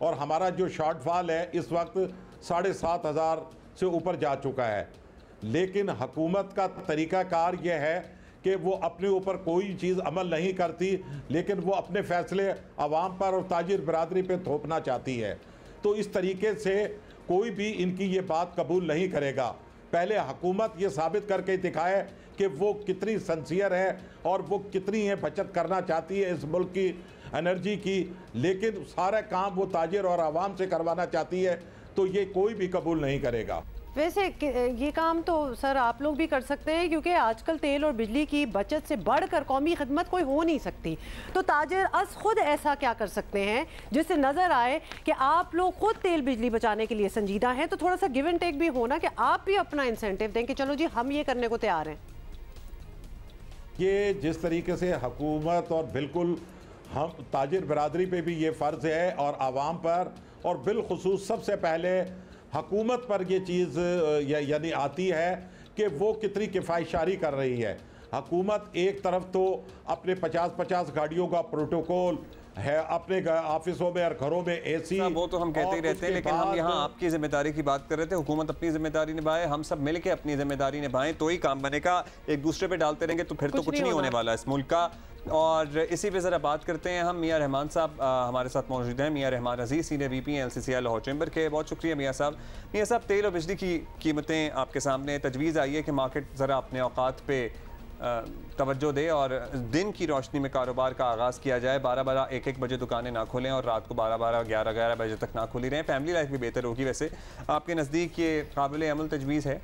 और हमारा जो शॉर्टफॉल है इस वक्त 7,500 से ऊपर जा चुका है। लेकिन हुकूमत का तरीक़ाकार ये है कि वो अपने ऊपर कोई चीज़ अमल नहीं करती, लेकिन वो अपने फैसले आवाम पर और ताजिर बरादरी पे थोपना चाहती है। तो इस तरीके से कोई भी इनकी ये बात कबूल नहीं करेगा। पहले हुकूमत ये साबित करके दिखाए कि वो कितनी सिंसियर है और वो कितनी है बचत करना चाहती है इस मुल्क की एनर्जी की, लेकिन सारा काम वो ताजिर और आवाम से करवाना चाहती है, तो ये कोई भी कबूल नहीं करेगा। वैसे ये काम तो सर आप लोग भी कर सकते हैं, क्योंकि आजकल तेल और बिजली की बचत से बढ़कर कौमी खिदमत कोई हो नहीं सकती। तो ताजिर अस खुद ऐसा क्या कर सकते हैं जिससे नज़र आए कि आप लोग खुद तेल बिजली बचाने के लिए संजीदा हैं? तो थोड़ा सा गिव एंड टेक भी होना कि आप भी अपना इंसेंटिव दें कि चलो जी हम ये करने को तैयार हैं। ये जिस तरीके से हुकूमत और बिल्कुल हम ताजिर बरादरी पे भी ये फ़र्ज़ है और आवाम पर, और बिलखुसूस सबसे पहले हुकूमत पर ये चीज़ यानी आती है कि वो कितनी किफ़ायतशारी कर रही है। हुकूमत एक तरफ तो अपने 50-50 गाड़ियों का प्रोटोकॉल है, अपने ऑफिसों में और घरों में एसी, वो तो हम कहते ही रहते हैं, लेकिन हम यहाँ आपकी जिम्मेदारी की बात कर रहे थे। हुकूमत अपनी जिम्मेदारी निभाए, हम सब मिलकर अपनी जिम्मेदारी निभाएं तो ही काम बनेगा। एक दूसरे पे डालते रहेंगे तो फिर तो कुछ नहीं होने वाला इस मुल्क का। और इसी पे ज़रा बात करते हैं हम। मियाँ रहमान साहब हमारे साथ मौजूद हैं। Mian Rahman Aziz, senior VP LCCI Lahore chamber के। बहुत शुक्रिया मियाँ साहब। मियाँ साहब, तेल और बिजली की कीमतें आपके सामने, तजवीज़ आई है कि मार्केट ज़रा अपने औकात पे तवज्जो दे और दिन की रोशनी में कारोबार का आगाज़ किया जाए। 12-12, 1-1 बजे दुकानें ना खोलें और रात को 12-12, 11-11 बजे तक ना खुली रहें। फैमिली लाइफ भी बेहतर होगी। वैसे आपके नज़दीक ये काबिल अमल तजवीज़ है?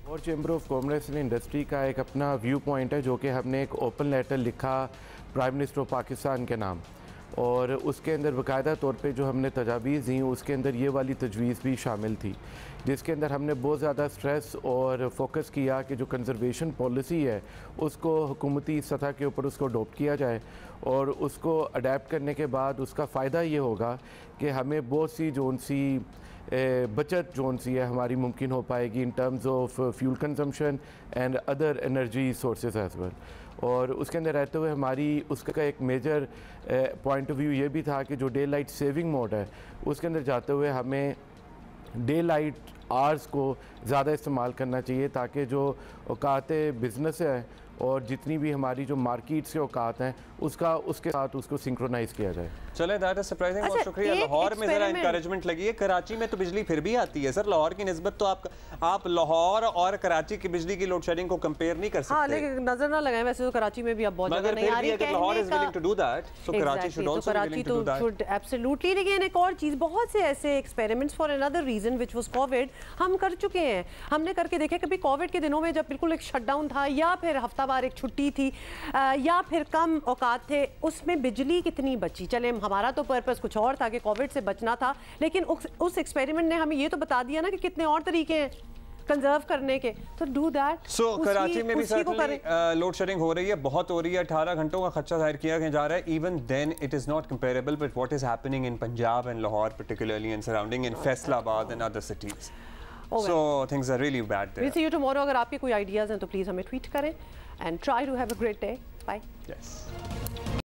और chamber of commerce and industry का एक अपना व्यू पॉइंट है, जो कि हमने एक ओपन लेटर लिखा प्राइम मिनिस्टर ऑफ पाकिस्तान के नाम, और उसके अंदर बाकायदा तौर पे जो हमने तजावीज़ दी उसके अंदर ये वाली तजवीज़ भी शामिल थी, जिसके अंदर हमने बहुत ज़्यादा स्ट्रेस और फोकस किया कि जो कंजर्वेशन पॉलिसी है उसको हुकूमती सतह के ऊपर उसको अडॉप्ट किया जाए, और उसको अडेप्ट करने के बाद उसका फ़ायदा ये होगा कि हमें बहुत सी जोन सी बचत जोन सी है हमारी मुमकिन हो पाएगी in terms of fuel consumption and other energy sources as well. और उसके अंदर रहते हुए हमारी उसका एक मेजर पॉइंट ऑफ व्यू ये भी था कि जो डे लाइट सेविंग मोड है उसके अंदर जाते हुए हमें डे लाइट आवर्स को ज़्यादा इस्तेमाल करना चाहिए, ताकि जो औकात बिज़नेस है और जितनी भी हमारी जो मार्केट से औकात हैं उसके साथ उसको सिंक्रोनाइज किया जाए। चले, दैट इज सरप्राइजिंग। बहुत शुक्रिया। लाहौर में जरा इंकरेजमेंट लगी है, कराची में तो बिजली फिर भी आती है सर। लाहौर की निस्बत तो आप लाहौर और कराची की बिजली की लोड शेडिंग को कंपेयर नहीं कर सकते। हाँ, लेकिन नजर ना लगाएं, वैसे तो कराची में भी अब बहुत ज्यादा नहीं आ रही है। Lahore is willing to do that, so Karachi should also be willing to do that. Should absolutely. लेकिन एक और चीज, बहुत से ऐसे experiments for another reason which was Covid हम कर चुके हैं। हमने करके देखे, कभी कोविड के दिनों में जब बिल्कुल एक शटडाउन था, या फिर हफ्तावार एक छुट्टी थी, या फिर कम औकात थे, उसमें बिजली कितनी बची। चले, हमारा तो पर्पस कुछ और था कि कोविड से बचना था, लेकिन उस एक्सपेरिमेंट ने हमें ये तो बता दिया ना कि कितने और तरीके हैं कंजर्व करने के। तो डू दैट। सो कराची में भी लोड शेडिंग हो रही है, बहुत हो रही है। 18 घंटों का खर्चा जाहिर किया जा रहा है। Even then it is not comparable with what is happening in Punjab and Lahore particularly and surrounding in Faisalabad and other cities. So things are really bad there. We'll see you tomorrow. अगर आपके कोई आइडियाज हैं तो प्लीज हमें tweet करें and try to have a great day. Bye. Yes.